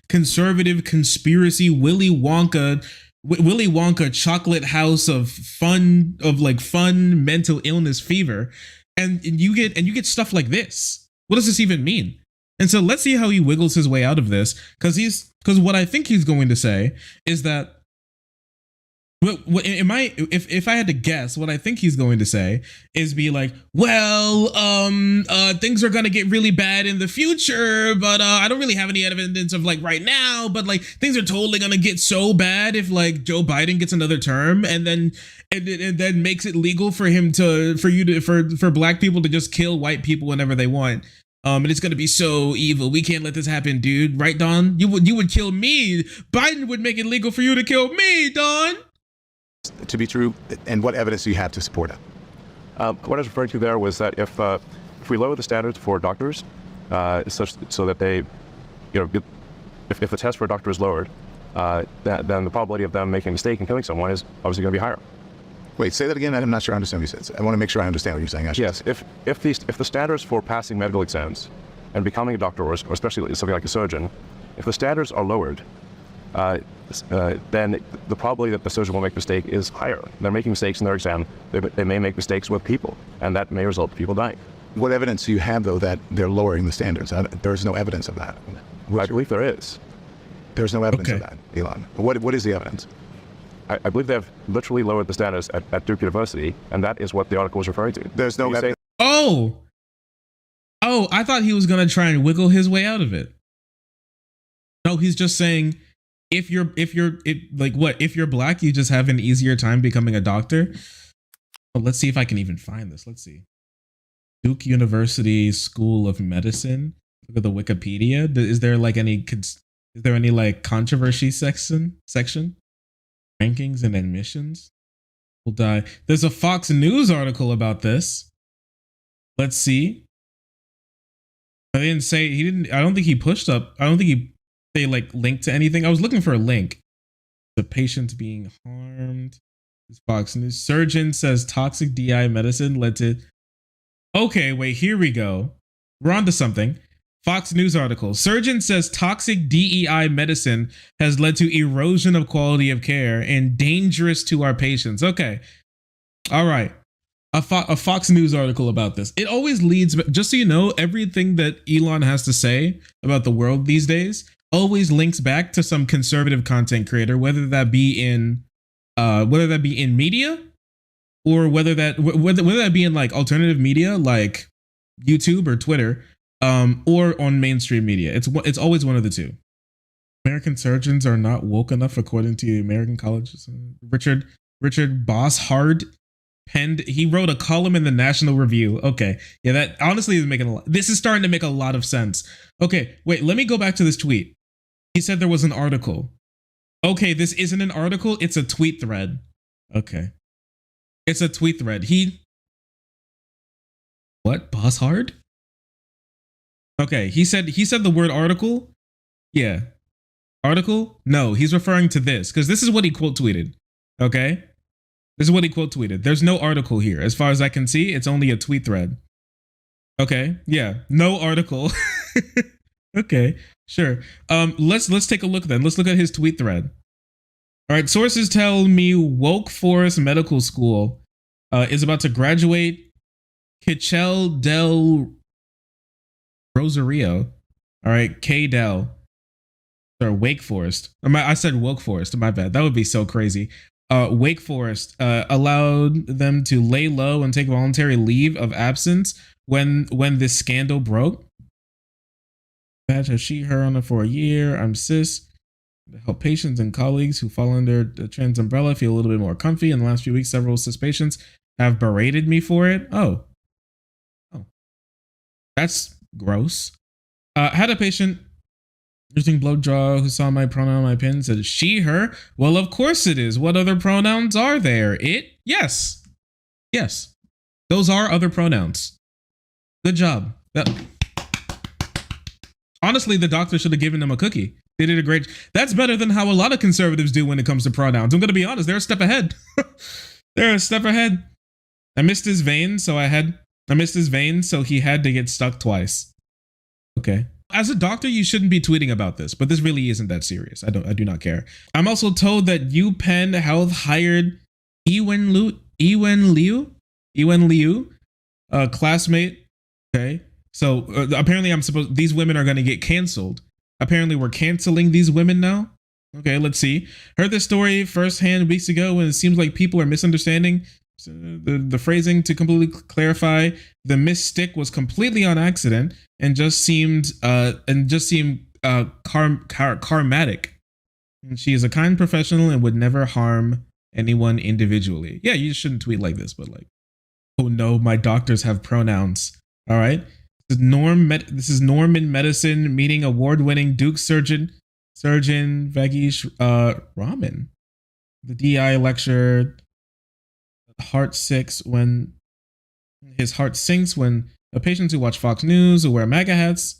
conservative conspiracy, Willy Wonka chocolate house of fun mental illness fever, and you get stuff like this. What does this even mean? And so let's see how he wiggles his way out of this, because what I think he's going to say is that. If I had to guess, what I think he's going to say is be like, well, things are gonna get really bad in the future, but I don't really have any evidence of like right now, but like things are totally gonna get so bad if like Joe Biden gets another term, and then makes it legal for black people to just kill white people whenever they want. And it's gonna be so evil. We can't let this happen, dude. Right, Don? You would kill me. Biden would make it legal for you to kill me, Don. To be true, and what evidence do you have to support it? What I was referring to there was that if we lower the standards for doctors, such so that they, if the test for a doctor is lowered, then the probability of them making a mistake and killing someone is obviously going to be higher. Wait, say that again. I'm not sure I understand what you said. I want to make sure I understand what you're saying. Yes, if the standards for passing medical exams and becoming a doctor, or especially something like a surgeon, if the standards are lowered, then the probability that the surgeon will make a mistake is higher. They're making mistakes in their exam. They may make mistakes with people, and that may result in people dying. What evidence do you have, though, that they're lowering the standards? There's no evidence of that. I believe there is. There's no evidence of that, Elon. What is the evidence? I believe they've literally lowered the standards at Duke University, and that is what the article was referring to. There's no evidence. Oh, I thought he was going to try and wiggle his way out of it. No, he's just saying, if you're black, you just have an easier time becoming a doctor. Well, let's see if I can even find this. Let's see. Duke University School of Medicine. Look at the Wikipedia. Is there any like controversy section? Rankings and admissions. Will die. There's a Fox News article about this. Let's see. I didn't say he didn't. I don't think he pushed up. I don't think they like linked to anything. I was looking for a link. The patients being harmed. This Fox News surgeon says toxic DI medicine led to. Okay, wait. Here we go. We're on to something. Fox News article. Surgeon says toxic DEI medicine has led to erosion of quality of care and dangerous to our patients. Okay. All right. A Fox News article about this. It always leads, just so you know, everything that Elon has to say about the world these days always links back to some conservative content creator, whether that be in media, or whether that be in like alternative media like YouTube or Twitter, or on mainstream media. It's always one of the two. American surgeons are not woke enough, according to American colleges. Richard Bosshard he wrote a column in the National Review. Okay, yeah, that honestly is making this is starting to make a lot of sense. Okay, wait, let me go back to this tweet. He said there was an article. Okay, this isn't an article. It's a tweet thread. Okay. It's a tweet thread. What? Boss hard? Okay, he said the word article. Yeah. Article? No, he's referring to this because this is what he quote tweeted. Okay? This is what he quote tweeted. There's no article here. As far as I can see, it's only a tweet thread. Okay. Yeah. No article. Okay. Sure. Let's take a look then. Let's look at his tweet thread. All right. Sources tell me Woke Forest Medical School is about to graduate Kichel del Rosario. All right. K Del. Or Wake Forest. I said Woke Forest. My bad. That would be so crazy. Wake Forest allowed them to lay low and take voluntary leave of absence when this scandal broke. Badge has she, her on it for a year. I'm cis. To help patients and colleagues who fall under the trans umbrella feel a little bit more comfy. In the last few weeks, several cis patients have berated me for it. Oh. That's gross. Had a patient using blowjaw who saw my pronoun on my pin said she, her. Well, of course it is. What other pronouns are there? It? Yes. Yes. Those are other pronouns. Good job. Honestly, the doctor should have given them a cookie. They did a great. That's better than how a lot of conservatives do when it comes to pronouns. I'm going to be honest. They're a step ahead. They're a step ahead. I missed his vein, so he had to get stuck twice. Okay. As a doctor, you shouldn't be tweeting about this, but this really isn't that serious. I do not care. I'm also told that UPenn Health hired Ewen Liu, a classmate. Okay. So apparently these women are going to get canceled. Apparently we're canceling these women now. Okay, let's see. Heard this story firsthand weeks ago, and it seems like people are misunderstanding the phrasing. To completely clarify, the misstick was completely on accident and just seemed karmatic. And she is a kind professional and would never harm anyone individually. Yeah, you shouldn't tweet like this, but like, oh no, my doctors have pronouns. All right. This is Norm in medicine meeting award-winning Duke surgeon Vagish Raman. The DI lecture. Heart sinks when a patients who watch Fox News or wear MAGA hats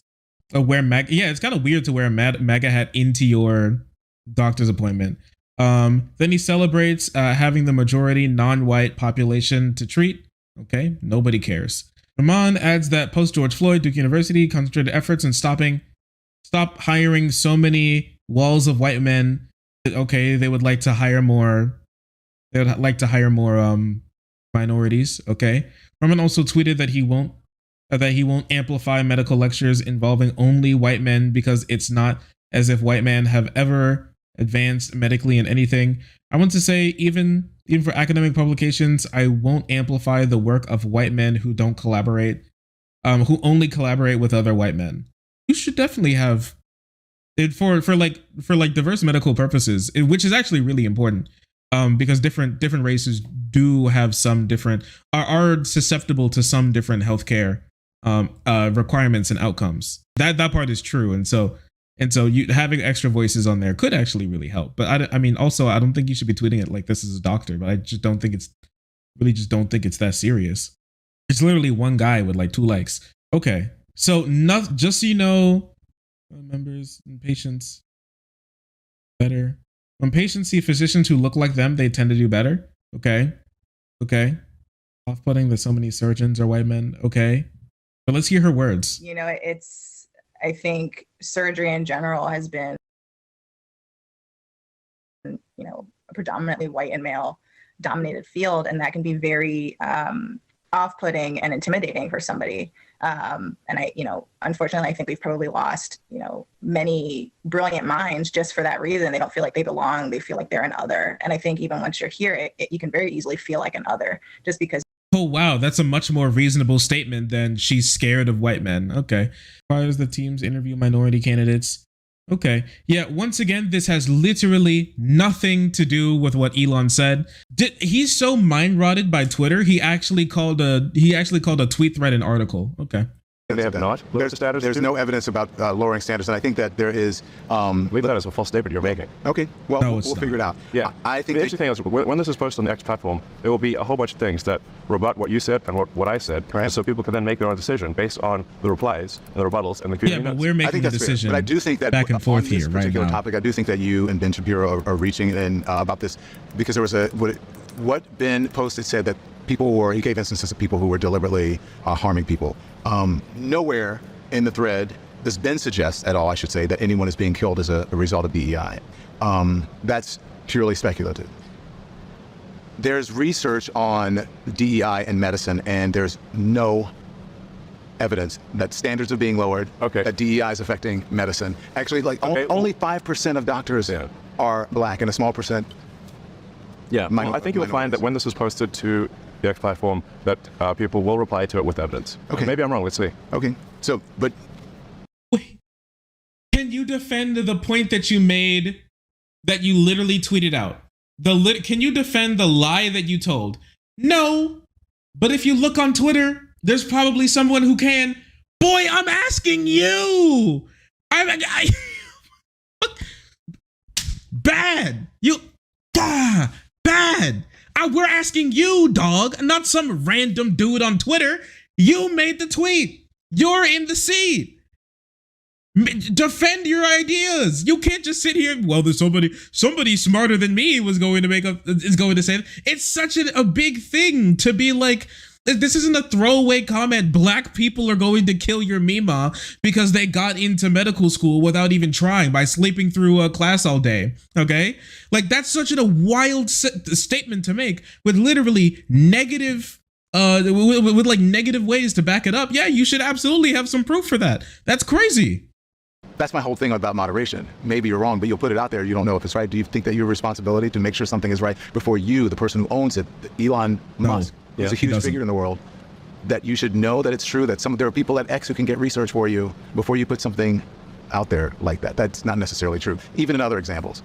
yeah, it's kind of weird to wear a MAGA hat into your doctor's appointment. Then he celebrates having the majority non-white population to treat. Okay, nobody cares. Rahman adds that post George Floyd, Duke University concentrated efforts in stop hiring so many walls of white men. Okay, they would like to hire more. They would like to hire more minorities. Okay. Rahman also tweeted that he won't amplify medical lectures involving only white men because it's not as if white men have ever advanced medically in anything. I want to say even for academic publications, I won't amplify the work of white men who don't collaborate, who only collaborate with other white men. You should definitely have it for diverse medical purposes, which is actually really important. Because different races do have some different are susceptible to some different healthcare requirements and outcomes. That part is true, and so you having extra voices on there could actually really help. But I mean, also I don't think you should be tweeting it like this is a doctor. But I just don't think it's that serious. It's literally one guy with like 2 likes. Okay, so just so you know, members and patients better. When patients see physicians who look like them, they tend to do better. Okay. Off-putting that so many surgeons are white men. Okay. But let's hear her words. You know, I think surgery in general has been, you know, a predominantly white and male dominated field. And that can be very off-putting and intimidating for somebody. And unfortunately, I think we've probably lost, many brilliant minds just for that reason. They don't feel like they belong. They feel like they're an other. And I think even once you're here, you can very easily feel like an other just because. Oh, wow. That's a much more reasonable statement than she's scared of white men. Okay. Requires the teams interview minority candidates. Okay. Yeah. Once again, this has literally nothing to do with what Elon said. He's so mind rotted by Twitter. He actually called a tweet thread an article. Okay. They have not lowered the standards. There's no evidence about lowering standards, and I think that there is. Leave that as a false statement you're making. Okay, well, No, we'll figure it out. Yeah, I think the interesting thing is when this is posted on the X platform, there will be a whole bunch of things that rebut what you said and what I said, Right. so people can then make their own decision based on the replies and the rebuttals and the community Yeah, but notes. we're I making think a that's fair. decision But I do think that back and forth on this here right particular now. topic, I do think that you and Ben Shapiro are reaching in about this, because there was what Ben posted said that he gave instances of people who were deliberately harming people. Nowhere in the thread does Ben suggest at all, I should say, that anyone is being killed as a result of DEI. That's purely speculative. There's research on DEI and medicine, and there's no evidence that standards are being lowered, that DEI is affecting medicine. Actually, only 5% of doctors are black, and a small percent. Yeah, I think you'll find that when this is posted to the X platform, that people will reply to it with evidence. Okay. Maybe I'm wrong. Let's see. Okay, so, but Wait, can you defend the point that you made that you literally tweeted out? Can you defend the lie that you told? No, but if you look on Twitter, there's probably someone who can. Boy, I'm asking you. Bad. Bad. We're asking you, dog, not some random dude on Twitter. You made the tweet. You're in the seat. Defend your ideas. You can't just sit here. Well, there's somebody smarter than me is going to say it. It's such a big thing to be like, this isn't a throwaway comment. Black people are going to kill your Mima because they got into medical school without even trying, by sleeping through a class all day. Okay? Like, that's such a wild statement to make with literally negative, with like negative ways to back it up. Yeah, you should absolutely have some proof for that. That's crazy. that's my whole thing about moderation. Maybe you're wrong, but you'll put it out there. You don't know if it's right. Do you think that your responsibility to make sure something is right before you, the person who owns it, Elon Musk, who's a huge figure in the world, that you should know that it's true, that there are people at X who can get research for you before you put something out there like that? That's not necessarily true, even in other examples.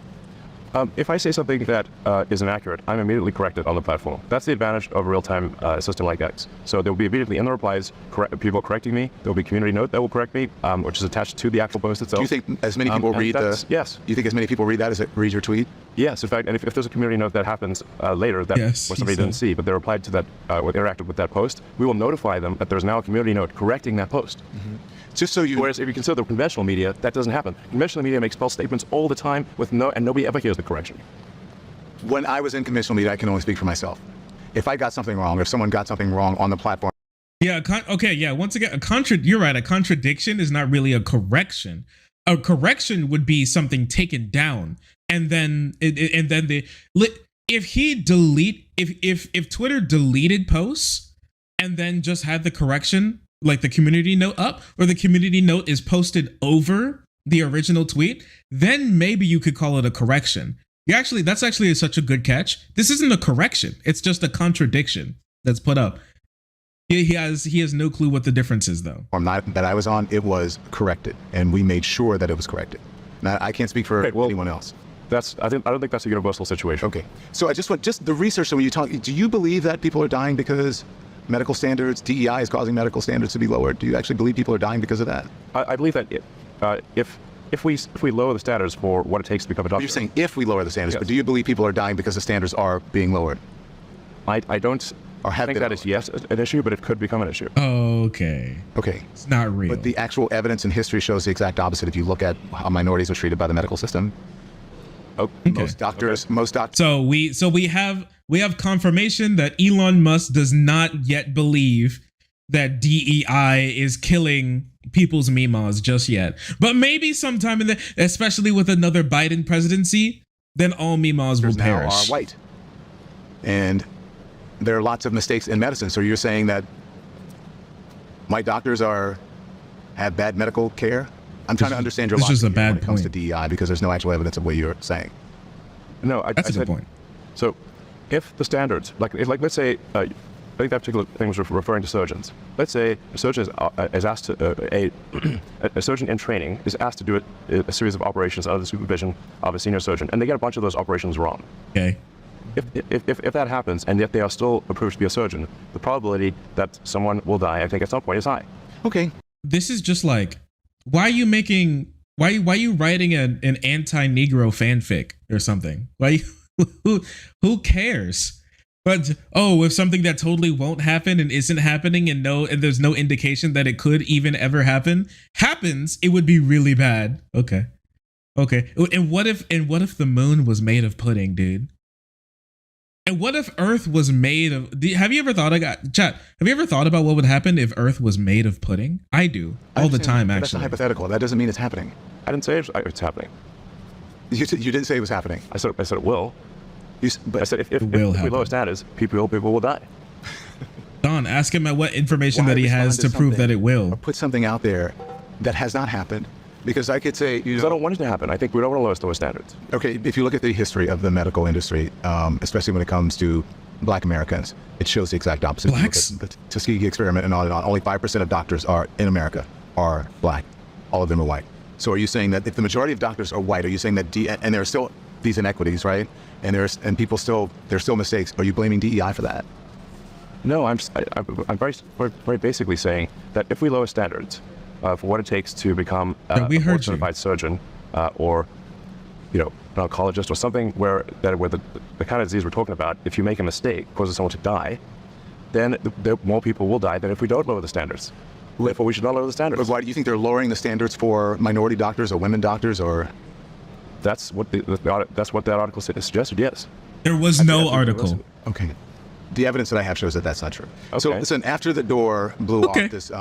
If I say something that is inaccurate, I'm immediately corrected on the platform. That's the advantage of a real-time system like X. So there will be immediately in the replies people correcting me. There will be a community note that will correct me, which is attached to the actual post itself. Do you think as many people read Yes. Do you think as many people read that as it read your tweet? Yes, in fact, and if there's a community note that happens later that somebody didn't see, but they replied to that, interacted with that post, we will notify them that there's now a community note correcting that post. Mm-hmm. Just so you. Whereas if you consider the conventional media, that doesn't happen. Conventional media makes false statements all the time and nobody ever hears the correction. When I was in conventional media, I can only speak for myself. If I got something wrong, if someone got something wrong on the platform. Yeah. Okay. Yeah. Once again, you're right. A contradiction is not really a correction. A correction would be something taken down, and then if Twitter deleted posts and then just had the correction, like the community note up, or the community note is posted over the original tweet, then maybe you could call it a correction. That's actually such a good catch. This isn't a correction. It's just a contradiction that's put up. He has no clue what the difference is, though. That I was on, it was corrected, and we made sure that it was corrected. Now, I can't speak for anyone else. I don't think that's a universal situation. Okay, so I just want the research. So when you talk, do you believe that people are dying because medical standards, DEI is causing medical standards to be lowered? Do you actually believe people are dying because of that? I believe that if we lower the standards for what it takes to become a doctor. You're saying if we lower the standards, but do you believe people are dying because the standards are being lowered? I don't think that is an issue, but it could become an issue. Okay. It's not real. But the actual evidence in history shows the exact opposite. If you look at how minorities are treated by the medical system, most doctors. So we have confirmation that Elon Musk does not yet believe that DEI is killing people's memas just yet. But maybe sometime especially with another Biden presidency, then all memas will perish. Now are white. And there are lots of mistakes in medicine. So you're saying that white doctors have bad medical care? I'm trying to understand your logic when it comes to DEI, because there's no actual evidence of what you're saying. No, that's a good point. So if the standards, let's say, I think that particular thing was referring to surgeons. Let's say a surgeon is asked to, a surgeon in training is asked to do a series of operations under the supervision of a senior surgeon, and they get a bunch of those operations wrong. Okay. If that happens, and yet they are still approved to be a surgeon, the probability that someone will die, I think, at some point is high. Okay. this is just like, why are you making, why are you writing an anti-Negro fanfic or something? Why who cares? But oh, if something that totally won't happen and isn't happening and there's no indication that it could even ever happens, it would be really bad. Okay. And what if the moon was made of pudding, dude? And what if Earth was made of? Have you ever thought about what would happen if Earth was made of pudding? I do all the time, actually. That's a hypothetical. That doesn't mean it's happening. I didn't say it's happening. You didn't say it was happening. I said it will. But I said if we lower standards, people will die. Don, ask him what information that he has to prove that it will. Or put something out there that has not happened. Because I could say, I don't want it to happen. I think we don't want to lower standards. Okay, if you look at the history of the medical industry, especially when it comes to Black Americans, it shows the exact opposite. Blacks? The Tuskegee experiment and on and on. Only 5% of doctors in America are Black. All of them are white. So are you saying that if the majority of doctors are white, are you saying that and there are still these inequities, right? And there's still mistakes. Are you blaming DEI for that? No, I'm very basically saying that if we lower standards for what it takes to become a board-certified surgeon or an oncologist or something where the kind of disease we're talking about, if you make a mistake, causes someone to die, then more people will die than if we don't lower the standards. Therefore, we should not lower the standards. But why do you think they're lowering the standards for minority doctors or women doctors or? That's what that article suggested. Yes. There was no article. Okay. The evidence that I have shows that that's not true. Okay. So listen, after the door blew off this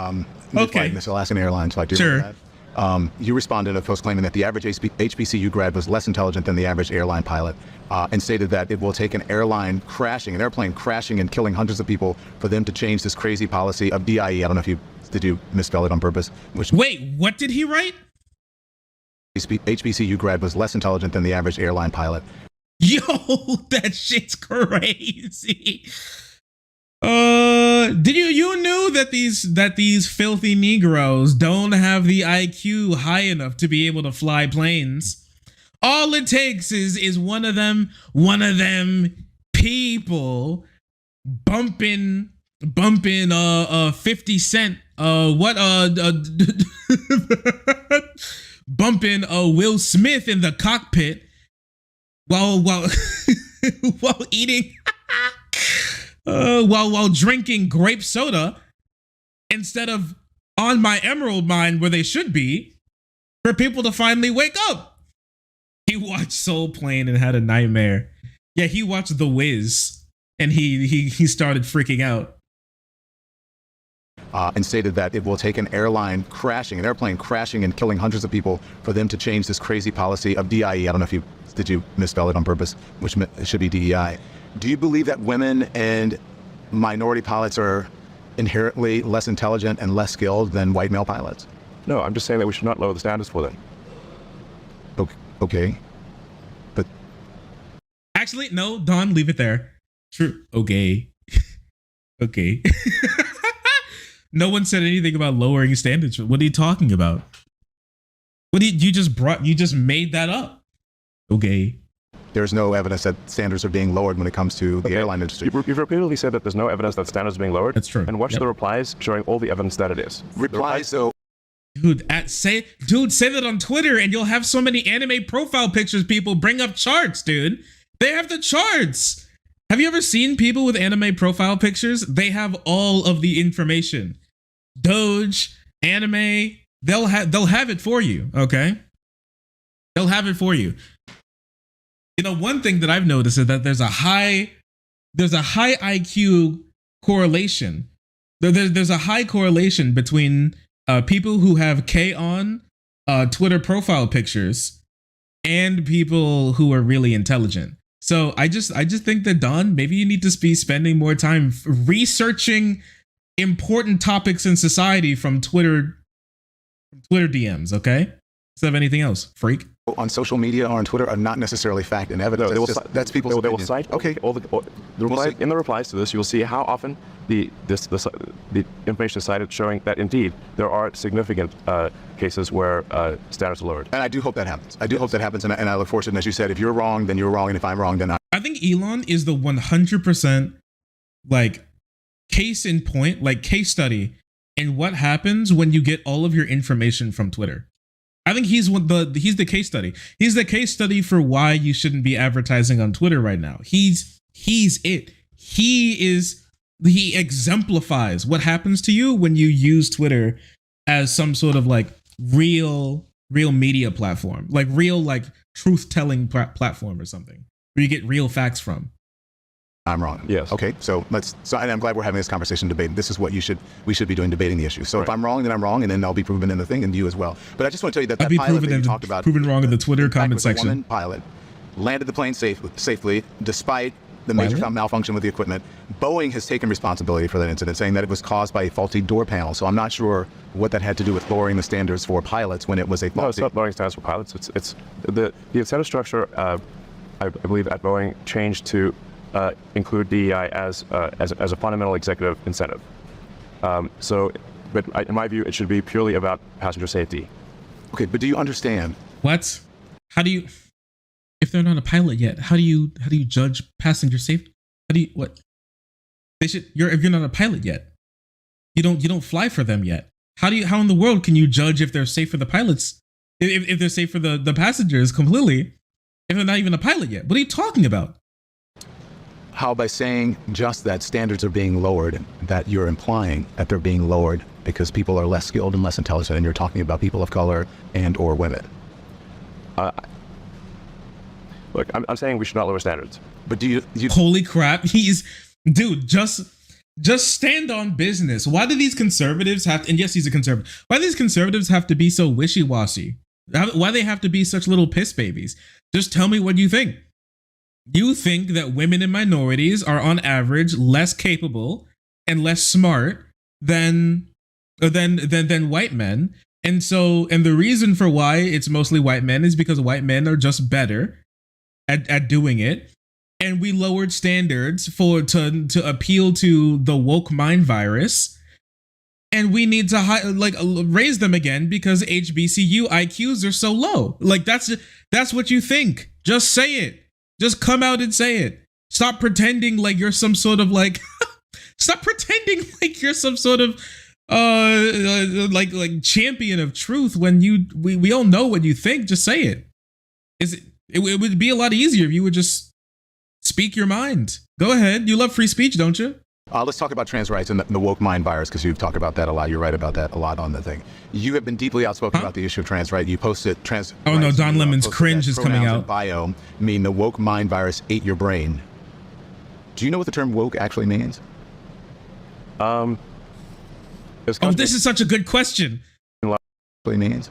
mid-flight, this Alaskan Airlines flight, do you remember that? You responded to a post claiming that the average HBCU grad was less intelligent than the average airline pilot, and stated that it will take an airplane crashing and killing hundreds of people for them to change this crazy policy of DIE. I don't know if did you misspell it on purpose? Wait, what did he write? HBCU grad was less intelligent than the average airline pilot. Yo, that shit's crazy. Did you knew that these filthy Negroes don't have the IQ high enough to be able to fly planes? All it takes is one of them people bumping 50 Cent bumping Will Smith in the cockpit while eating while drinking grape soda instead of on my Emerald Mine where they should be, for people to finally wake up. He watched Soul Plane and had a nightmare. Yeah, he watched The Wiz and he started freaking out. And stated that it will take an airplane crashing and killing hundreds of people for them to change this crazy policy of DIE. I don't know if did you misspell it on purpose, which should be DEI. Do you believe that women and minority pilots are inherently less intelligent and less skilled than white male pilots? No, I'm just saying that we should not lower the standards for them. Okay. But actually, no, Don, leave it there. True. Okay. Okay. No one said anything about lowering standards. What are you talking about? You just made that up. Okay. There's no evidence that standards are being lowered when it comes to the airline industry. You've repeatedly said that there's no evidence that standards are being lowered. That's true. And watch the replies showing all the evidence that it is. Replies, though. Dude, say that on Twitter and you'll have so many anime profile pictures people bring up charts, dude. They have the charts. Have you ever seen people with anime profile pictures? They have all of the information. Doge, anime, they'll have it for you, okay? They'll have it for you. You know, one thing that I've noticed is that there's a high IQ correlation. There's a high correlation between people who have K on Twitter profile pictures and people who are really intelligent. So I just think that, Don, maybe you need to be spending more time researching important topics in society from Twitter DMs, okay? Instead of anything else, freak. On social media or on Twitter are not necessarily fact and evidence. No, that's people's they will cite in the replies to this. You will see how often the information is cited, showing that indeed there are significant cases where standards are lowered. And I do hope that happens. And I look forward to it. And as you said, if you're wrong, then you're wrong, and if I'm wrong, then I think Elon is the 100% like case in point, like case study and what happens when you get all of your information from Twitter. I think he's the case study. He's the case study for why you shouldn't be advertising on Twitter right now. He's it. He exemplifies what happens to you when you use Twitter as some sort of like real media platform, like real like truth-telling platform or something where you get real facts from. I'm wrong. Yes. Okay. So and I'm glad we're having this conversation, debate. This is what we should be doing, debating the issue. So right. If I'm wrong, then I'm wrong, and then I'll be proven in the thing, and you as well. But I just want to tell you that I'll be pilot that you talked about, proven wrong in the Twitter comment was a section. woman pilot landed the plane safely despite the major malfunction with the equipment. Boeing has taken responsibility for that incident, saying that it was caused by a faulty door panel. So I'm not sure what that had to do with lowering the standards for pilots when it was a faulty. No, it's not lowering standards for pilots. It's the incentive structure. I believe at Boeing changed to include DEI as a fundamental executive incentive. But in my view, it should be purely about passenger safety. Okay, but do you understand? What? How do you? If they're not a pilot yet, how do you judge passenger safety? What? They should. If you're not a pilot yet, you don't fly for them yet. How in the world can you judge if they're safe for the pilots? If they're safe for the passengers completely, if they're not even a pilot yet? What are you talking about? How by saying just that standards are being lowered, that you're implying that they're being lowered because people are less skilled and less intelligent, and you're talking about people of color and or women. Look, I'm saying we should not lower standards. But do you Holy crap, dude, just stand on business. Why do these conservatives have to, and yes, he's a conservative. Why do these conservatives have to be so wishy-washy? Why they have to be such little piss babies? Just tell me what you think. You think that women and minorities are on average less capable and less smart than white men. And the reason for why it's mostly white men is because white men are just better at doing it. And we lowered standards to appeal to the woke mind virus. And we need to raise them again because HBCU IQs are so low. Like that's what you think. Just say it. Just come out and say it. Stop pretending like you're some sort of like stop pretending like you're some sort of like champion of truth when we all know what you think. Just say it. It would be a lot easier if you would just speak your mind. Go ahead. You love free speech, don't you? Let's talk about trans rights and the woke mind virus, because you've talked about that a lot. You're right about that a lot on the thing. You have been deeply outspoken about the issue of trans rights. You posted trans. Oh no, Don Lemon's cringe is coming out. Bio mean the woke mind virus ate your brain. Do you know what the term woke actually means? This is such a good question. Actually means.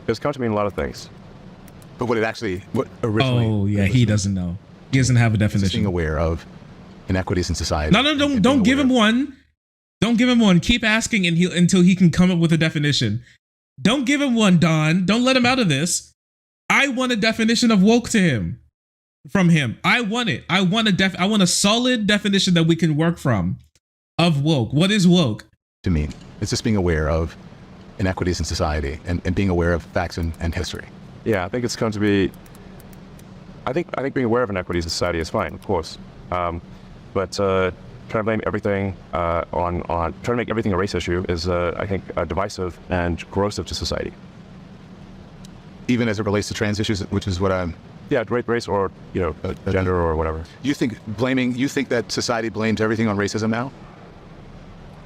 It's come to mean a lot of things. But what originally? Oh yeah, he doesn't know. He doesn't have a definition. Being aware of inequities in society. No, don't give him one. Don't give him one. Keep asking until he can come up with a definition. Don't give him one, Don. Don't let him out of this. I want a definition of woke from him. I want it. I want a solid definition that we can work from of woke. What is woke? To me, it's just being aware of inequities in society and being aware of facts and history. Yeah, I think it's going to be. I think being aware of inequities in society is fine, of course, but trying to blame everything on trying to make everything a race issue is, I think, divisive and corrosive to society. Even as it relates to trans issues, which is what I'm. Yeah, race or gender or whatever. You think that society blames everything on racism now?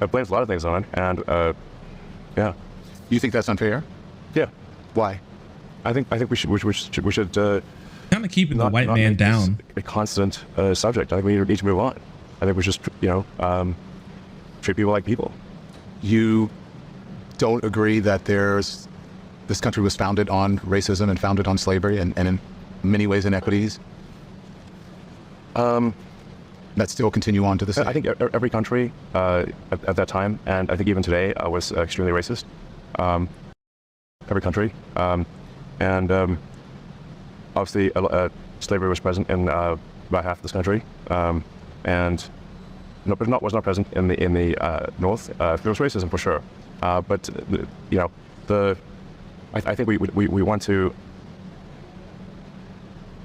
It blames a lot of things on it, and yeah. You think that's unfair? Yeah. Why? I think we should kind of keeping the white man down. A constant subject. I think we need to move on. I think we just treat people like people. You don't agree that this country was founded on racism and founded on slavery and in many ways inequities? That still continue on to this day? I think every country at that time, and I think even today, was extremely racist. Every country. And obviously, slavery was present in about half of this country, and was not present in the North. There was racism for sure, but I think we want to.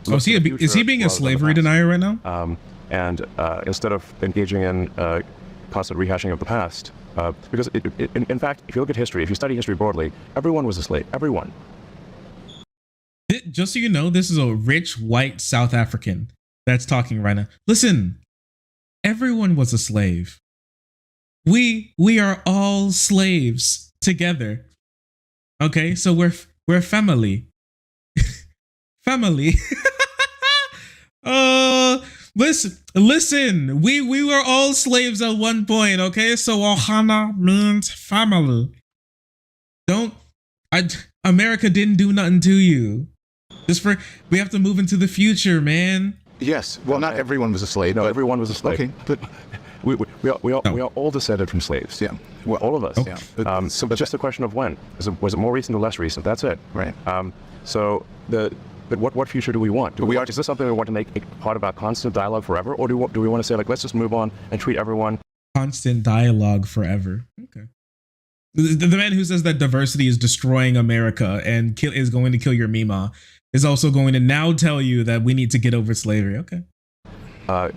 Oh, is he being a slavery denier right now? And instead of engaging in constant rehashing of the past. Because in fact, if you look at history, if you study history broadly, everyone was a slave. Everyone. Just so you know, this is a rich white South African that's talking right now. Listen, everyone was a slave. We are all slaves together. Okay, so we're family. Family. Listen. We were all slaves at one point. Okay, so Ohana means family. America didn't do nothing to you. We have to move into the future, man. Yes. Well, not everyone was a slave. No, everyone was a slave. Okay, but we are all descended from slaves. yeah. Well, all of us. Yeah. But, But just a question of when. Was it more recent or less recent? That's it. Right. But what future do we want? Is this something we want to make part of our constant dialogue forever, or do we want to say, like, let's just move on and treat everyone constant dialogue forever? Okay. The man who says that diversity is destroying America and is going to kill your Mima is also going to now tell you that we need to get over slavery. Okay. So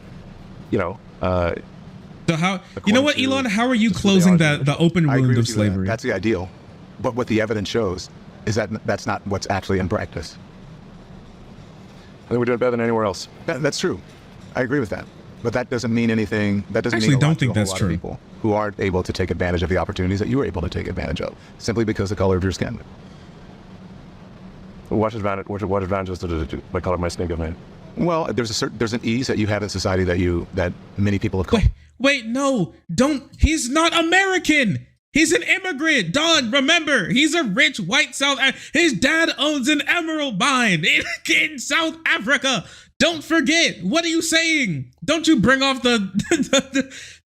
how, you know what, Elon, how are you closing the open wound of slavery? That's the ideal. But what the evidence shows is that that's not what's actually in practice. I think we're doing better than anywhere else. That's true. I agree with that. But that doesn't mean anything. That doesn't Actually mean a lot don't think to a whole that's lot true. of people who aren't able to take advantage of the opportunities that you were able to take advantage of, simply because of the color of your skin. What advantages did my color of my skin give me? Well, there's an ease that you have in society that many people have come. Wait, no, don't. He's not American. He's an immigrant. Don, remember, he's a rich white his dad owns an emerald mine in South Africa. Don't forget. What are you saying? Don't you bring off the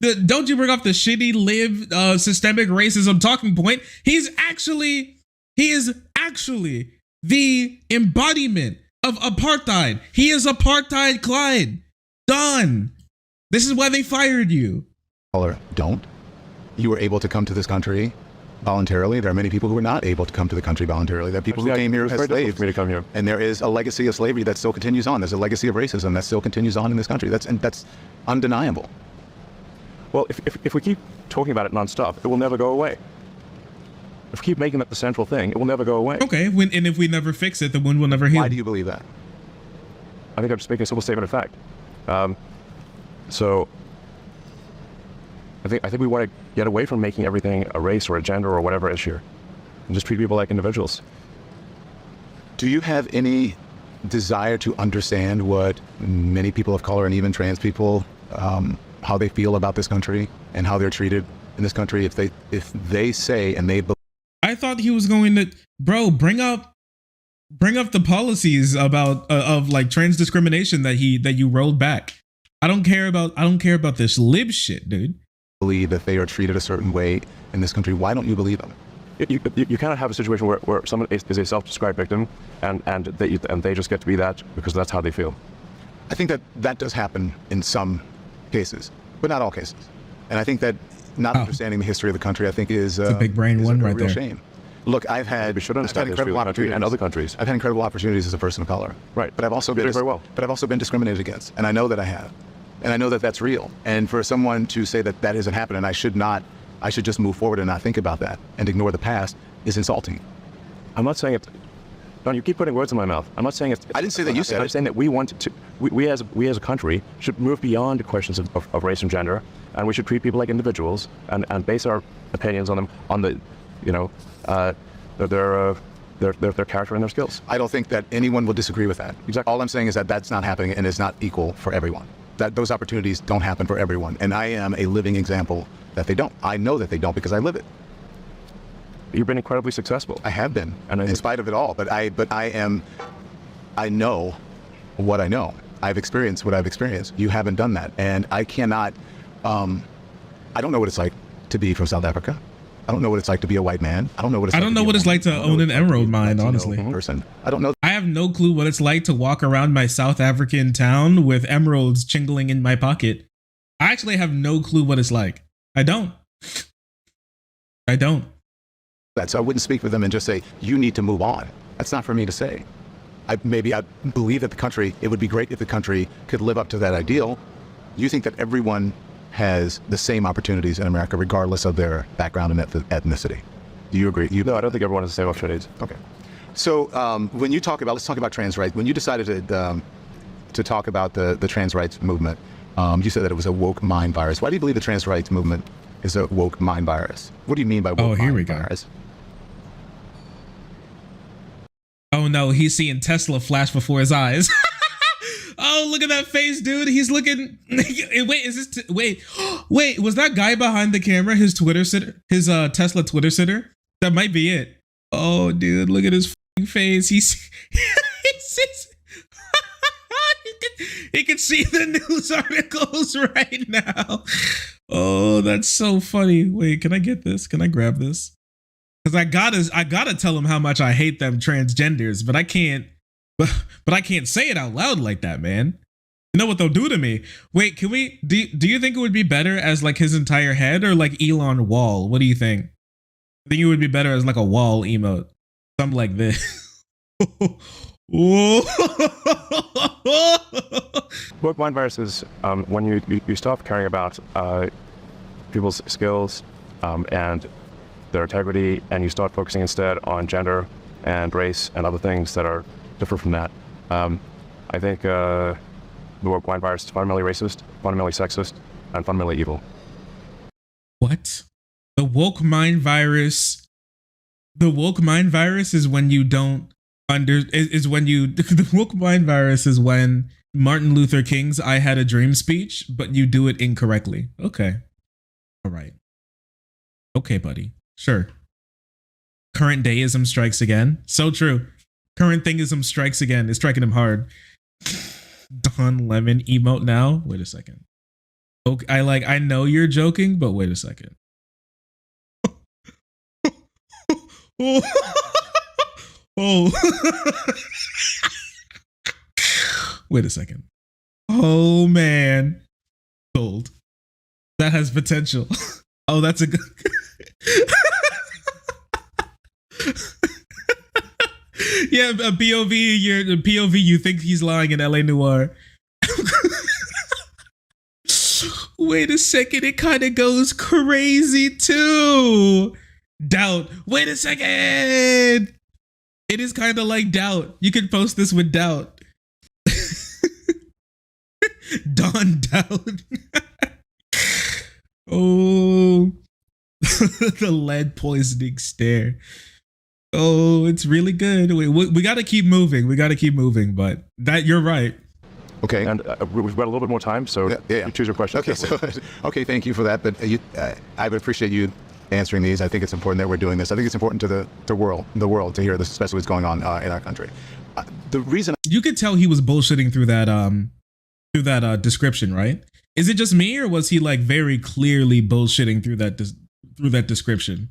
shitty live systemic racism talking point. He is actually the embodiment of apartheid. He is apartheid Clyde. Don, this is why they fired you. Color don't. You were able to come to this country voluntarily. There are many people who were not able to come to the country voluntarily. There are people who came here as slaves. For me to come here. And there is a legacy of slavery that still continues on. There's a legacy of racism that still continues on in this country. That's undeniable. Well, if we keep talking about it nonstop, it will never go away. If we keep making that the central thing, it will never go away. Okay, and if we never fix it, the wound will never heal. Why do you believe that? I think I'm just making a simple statement of fact. So I think we want to get away from making everything a race or a gender or whatever issue, and just treat people like individuals. Do you have any desire to understand what many people of color and even trans people, how they feel about this country and how they're treated in this country? If they say and they believe. I thought he was going to, bring up the policies about of like trans discrimination that you rolled back. I don't care about this lib shit, dude. Believe that they are treated a certain way in this country. Why don't you believe them? You cannot have a situation where someone is a self-described victim and they just get to be that because that's how they feel. I think that does happen in some cases, but not all cases. And I think that not understanding the history of the country, I think, is a big brain one right real there. Shame. Look, I've had incredible opportunities and other countries. I've had incredible opportunities as a person of color. Right. But I've also been discriminated against, and I know that I have. And I know that that's real. And for someone to say that that isn't happening, I should just move forward and not think about that and ignore the past is insulting. I'm not saying it. Don, you keep putting words in my mouth. I'm not saying it. I didn't say that you said it. I'm saying that we as a country should move beyond the questions of race and gender, and we should treat people like individuals and base our opinions on them on the, their character and their skills. I don't think that anyone will disagree with that. Exactly. All I'm saying is that that's not happening and it's not equal for everyone. That those opportunities don't happen for everyone. And I am a living example that they don't. I know that they don't because I live it. You've been incredibly successful. I have been, and in spite of it all. But I know what I know. I've experienced what I've experienced. You haven't done that. And I cannot, I don't know what it's like to be from South Africa. I don't know what it's like to be a white man. I don't know what it's like to own an emerald mine, honestly. Person. I don't know. I have no clue what it's like to walk around my South African town with emeralds jingling in my pocket. I actually have no clue what it's like. I don't. So I wouldn't speak for them and just say, you need to move on. That's not for me to say. I believe that it would be great if the country could live up to that ideal. You think that everyone has the same opportunities in America, regardless of their background and ethnicity. Do you agree? No, I don't think everyone has the same opportunities. Okay. So when you talk about, let's talk about trans rights. When you decided to talk about the trans rights movement, you said that it was a woke mind virus. Why do you believe the trans rights movement is a woke mind virus? What do you mean by woke mind virus? Oh no, he's seeing Tesla flash before his eyes. Oh, look at that face, dude. He's looking. Wait, is this? Wait, was that guy behind the camera his Twitter sitter? His Tesla Twitter sitter? That might be it. Oh, dude, look at his face. He's he can see the news articles right now. Oh, that's so funny. Wait, can I get this? Can I grab this? Because I gotta tell him how much I hate them transgenders, but I can't. But I can't say it out loud like that, man. You know what they'll do to me? Wait, can we? Do you think it would be better as like his entire head or like Elon wall? What do you think? I think it would be better as like a wall emote, something like this. Woke mind virus is when you stop caring about people's skills and their integrity, and you start focusing instead on gender and race and other things that are different from that. I think the woke mind virus is fundamentally racist, fundamentally sexist, and fundamentally evil. What? The woke mind virus. The woke mind virus is when you don't the woke mind virus is when Martin Luther King's "I Had a Dream" speech, but you do it incorrectly. Okay. All right. Okay, buddy. Sure. Current dayism strikes again. So true. Current thingism strikes again. It's striking him hard. Don Lemon emote now. Wait a second. Okay, I know you're joking, but wait a second. Oh. Wait a second. Oh man. Gold. That has potential. Oh, that's a good. Yeah, a POV, you think he's lying in LA Noire. Wait a second, it kind of goes crazy too. Doubt. Wait a second. It is kind of like Doubt. You can post this with Doubt. Don Doubt. Oh. The lead poisoning stare. Oh, it's really good. We got to keep moving. But that you're right. Okay. And we've got a little bit more time, so you choose your question. Okay, okay, thank you for that. But I would appreciate you answering these. I think it's important that we're doing this. I think it's important to the world to hear this, especially what's going on in our country. The reason you could tell he was bullshitting through that description, right? Is it just me, or was he like very clearly bullshitting through that description?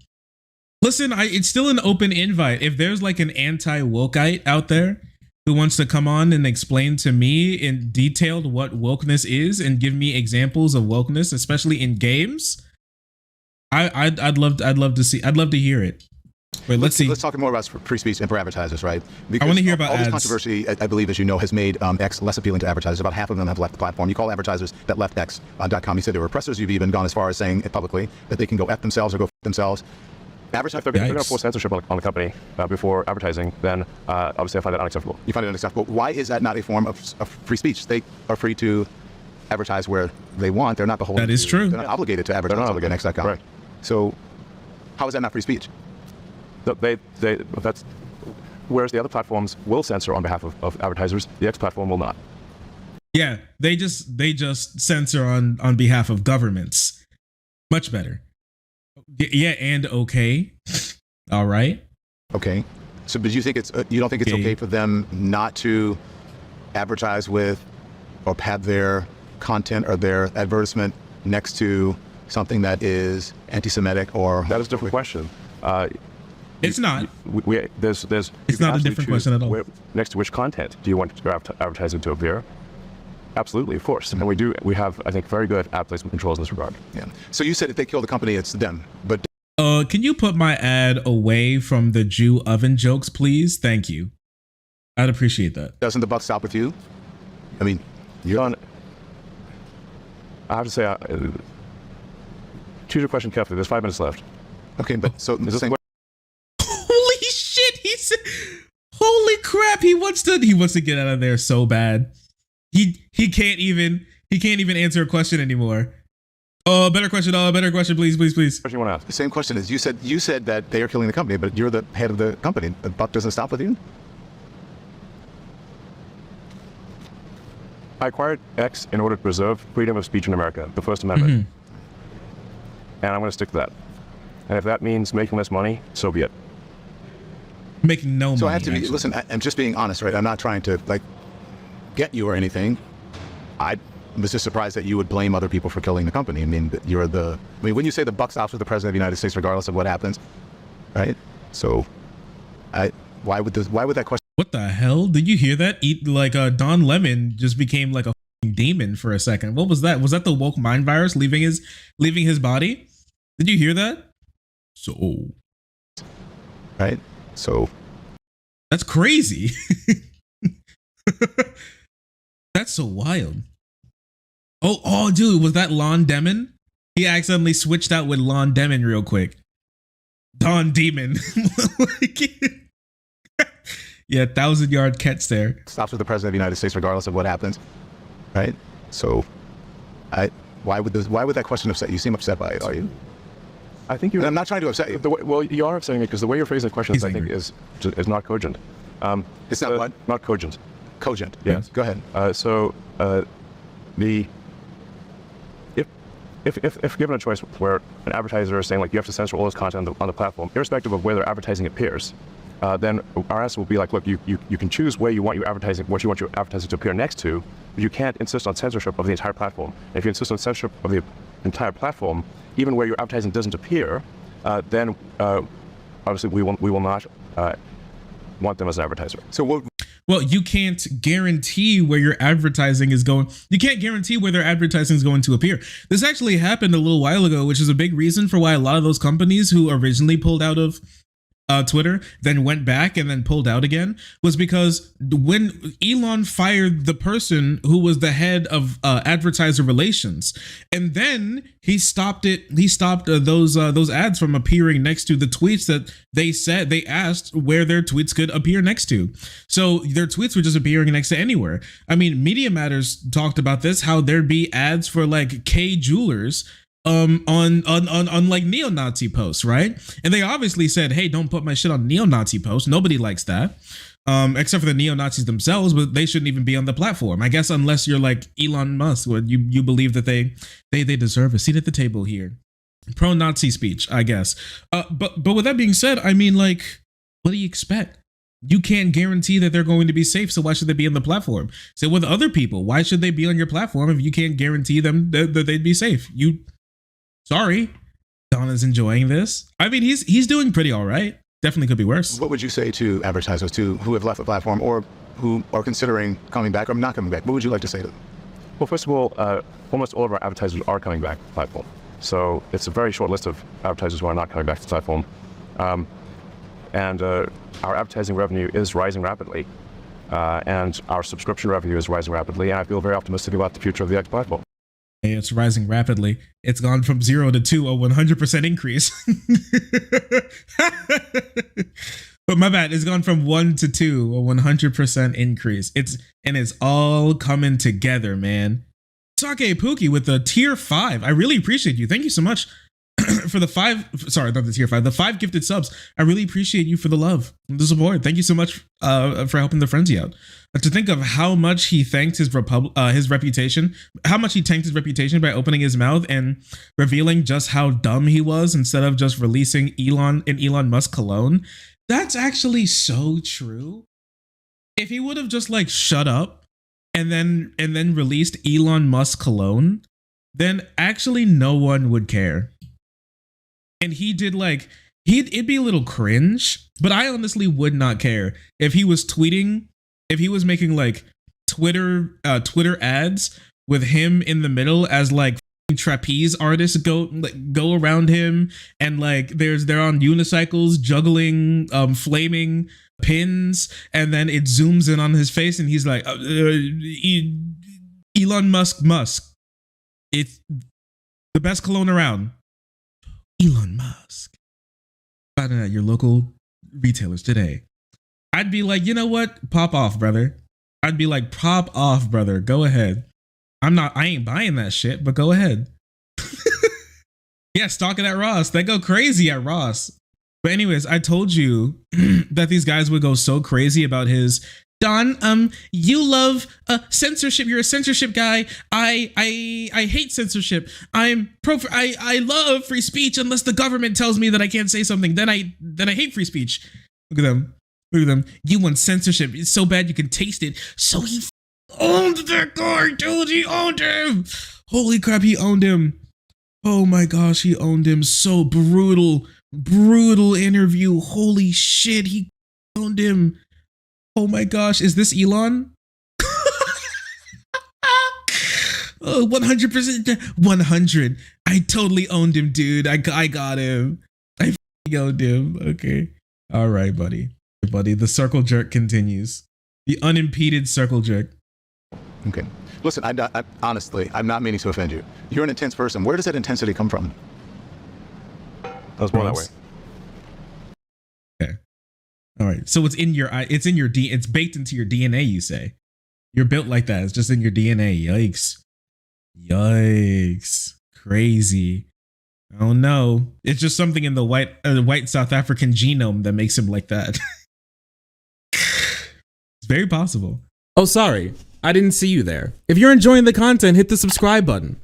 Listen, it's still an open invite. If there's like an anti-wokeite out there who wants to come on and explain to me in detail what wokeness is and give me examples of wokeness, especially in games, I'd love to hear it. Wait, let's see. Let's talk more about free speech and for advertisers, right? Because I want to hear about all this ads. controversy, I believe, as you know, has made X less appealing to advertisers. About half of them have left the platform. You call advertisers that left X.com. You said they were oppressors. You've even gone as far as saying it publicly that they can go F themselves or go F themselves. If they're going to force censorship on the company before advertising, then obviously I find that unacceptable. You find it unacceptable. Why is that not a form of free speech? They are free to advertise where they want. They're not the whole. That is true. They're not obligated to advertise on X.com. Right. So how is that not free speech? That's whereas the other platforms will censor on behalf of advertisers, the X platform will not. Yeah, they just censor on behalf of governments. Much better. Yeah, and okay. All right. Okay. So, but you think you don't think it's okay for them not to advertise with or have their content or their advertisement next to something that is anti-Semitic or? That is a different question. It's not. It's not a different question at all. Next to which content do you want your advertising to appear? Absolutely, of course. And we have, I think, very good advertisement controls in this regard. Yeah. So you said if they kill the company, it's them. But can you put my ad away from the Jew oven jokes, please? Thank you. I'd appreciate that. Doesn't the buck stop with you? I mean, John, I have to say, choose your question carefully. There's 5 minutes left. Okay, but so Is this same- what- Holy shit! He said, "Holy crap!" He wants to get out of there so bad. He can't even answer a question anymore. Oh, better question! Oh, better question, please. What do you want to ask? the same question is you said that they are killing the company, but you're the head of the company. The buck doesn't stop with you. I acquired X in order to preserve freedom of speech in America, the First Amendment. And I'm going to stick to that. And if that means making less money, so be it. Making no money. So I have to be, actually. listen, I'm just being honest, right? I'm not trying to like get you or anything. I was just surprised that you would blame other people for killing the company. I mean, when you say the buck stops with the president of the United States, regardless of what happens, right? So why would that question? What the hell? Did you hear that? Don Lemon just became like a fucking demon for a second. What was that? Was that the woke mind virus leaving his body? Did you hear that? So, Right? So that's crazy. That's so wild. Oh, dude, was that Lon Demon? He accidentally switched out with Lon Demon real quick. Don Demon. Yeah, 1,000-yard catch there. stops with the president of the United States, regardless of what happens, right? So why would that question upset you? You seem upset by it, are you? I think you. And I'm not trying to upset you. Well, you are upsetting me because the way you're phrasing the questions, I think, is not cogent. It's not what? Not cogent. Cogent. Yes. Go ahead. If given a choice where an advertiser is saying like you have to censor all this content on the platform, irrespective of where their advertising appears, then our answer will be like, look, you can choose where you want your advertising, what you want your advertising to appear next to, but you can't insist on censorship of the entire platform. And if you insist on censorship of the entire platform, even where your advertising doesn't appear, then obviously we will not want them as an advertiser. So what? Well, you can't guarantee where your advertising is going. You can't guarantee where their advertising is going to appear. This actually happened a little while ago, which is a big reason for why a lot of those companies who originally pulled out of Twitter, then went back and then pulled out again, was because when Elon fired the person who was the head of advertiser relations, and then he stopped those ads from appearing next to the tweets that they asked where their tweets could appear next to. So their tweets were just appearing next to anywhere. I mean, Media Matters talked about this, how there'd be ads for like K Jewelers on like neo-Nazi posts, right? And they obviously said, hey, don't put my shit on neo-Nazi posts. Nobody likes that. Except for the neo-Nazis themselves, but they shouldn't even be on the platform. I guess unless you're like Elon Musk, where you believe that they deserve a seat at the table here. Pro-Nazi speech, I guess. But with that being said, I mean, like, what do you expect? You can't guarantee that they're going to be safe, so why should they be on the platform? So with other people, why should they be on your platform if you can't guarantee them that they'd be safe? Sorry, Donna's enjoying this. I mean, he's doing pretty all right. Definitely could be worse. What would you say to advertisers who have left the platform or who are considering coming back or not coming back? What would you like to say to them? Well, first of all, almost all of our advertisers are coming back to the platform. So it's a very short list of advertisers who are not coming back to the platform. And our advertising revenue is rising rapidly. And our subscription revenue is rising rapidly. And I feel very optimistic about the future of the X platform. It's rising rapidly. It's gone from 0 to 2, a 100% increase. But my bad, it's gone from 1 to 2, a 100% increase. It's all coming together, man. Sake Pookie with the tier 5. I really appreciate you. Thank you so much for the 5. Sorry, not the tier 5. The 5 gifted subs. I really appreciate you for the love and the support. Thank you so much for helping the frenzy out. To think of how much he thanked his reputation, how much he tanked his reputation by opening his mouth and revealing just how dumb he was instead of just releasing Elon Musk cologne. That's actually so true. If he would have just like shut up and then released Elon Musk cologne, then actually no one would care. And he did like it'd be a little cringe, but I honestly would not care if he was tweeting. If he was making like Twitter ads with him in the middle as like trapeze artists go around him and like they're on unicycles juggling flaming pins, and then it zooms in on his face and he's like Elon Musk It's the best cologne around. Elon Musk. Find it at your local retailers today. I'd be like, you know what? Pop off, brother. I'd be like, pop off, brother. Go ahead. I ain't buying that shit, but go ahead. Yeah, stock it at Ross. They go crazy at Ross. But anyways, I told you that these guys would go so crazy about his Don, you love censorship. You're a censorship guy. I hate censorship. I love free speech unless the government tells me that I can't say something. Then I hate free speech. Look at them. Look at them. You want censorship. It's so bad you can taste it. So he owned that guy, dude. He owned him. Holy crap, he owned him. Oh my gosh, he owned him. So brutal interview. Holy shit, he owned him. Oh my gosh, is this Elon? 100%. 100. I totally owned him, dude. I got him. I owned him. Okay. All right, buddy. The circle jerk continues. The unimpeded circle jerk. Okay. Listen, honestly, I'm not meaning to offend you. You're an intense person. Where does that intensity come from? I was born that way. Okay. All right. So it's baked into your DNA, you say. You're built like that. It's just in your DNA. Yikes. Crazy. I don't know. It's just something in the white South African genome that makes him like that. It's very possible. Oh, sorry. I didn't see you there. If you're enjoying the content, hit the subscribe button.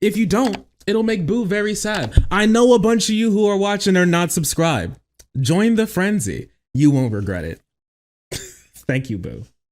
If you don't, it'll make Boo very sad. I know a bunch of you who are watching are not subscribed. Join the frenzy. You won't regret it. Thank you, Boo.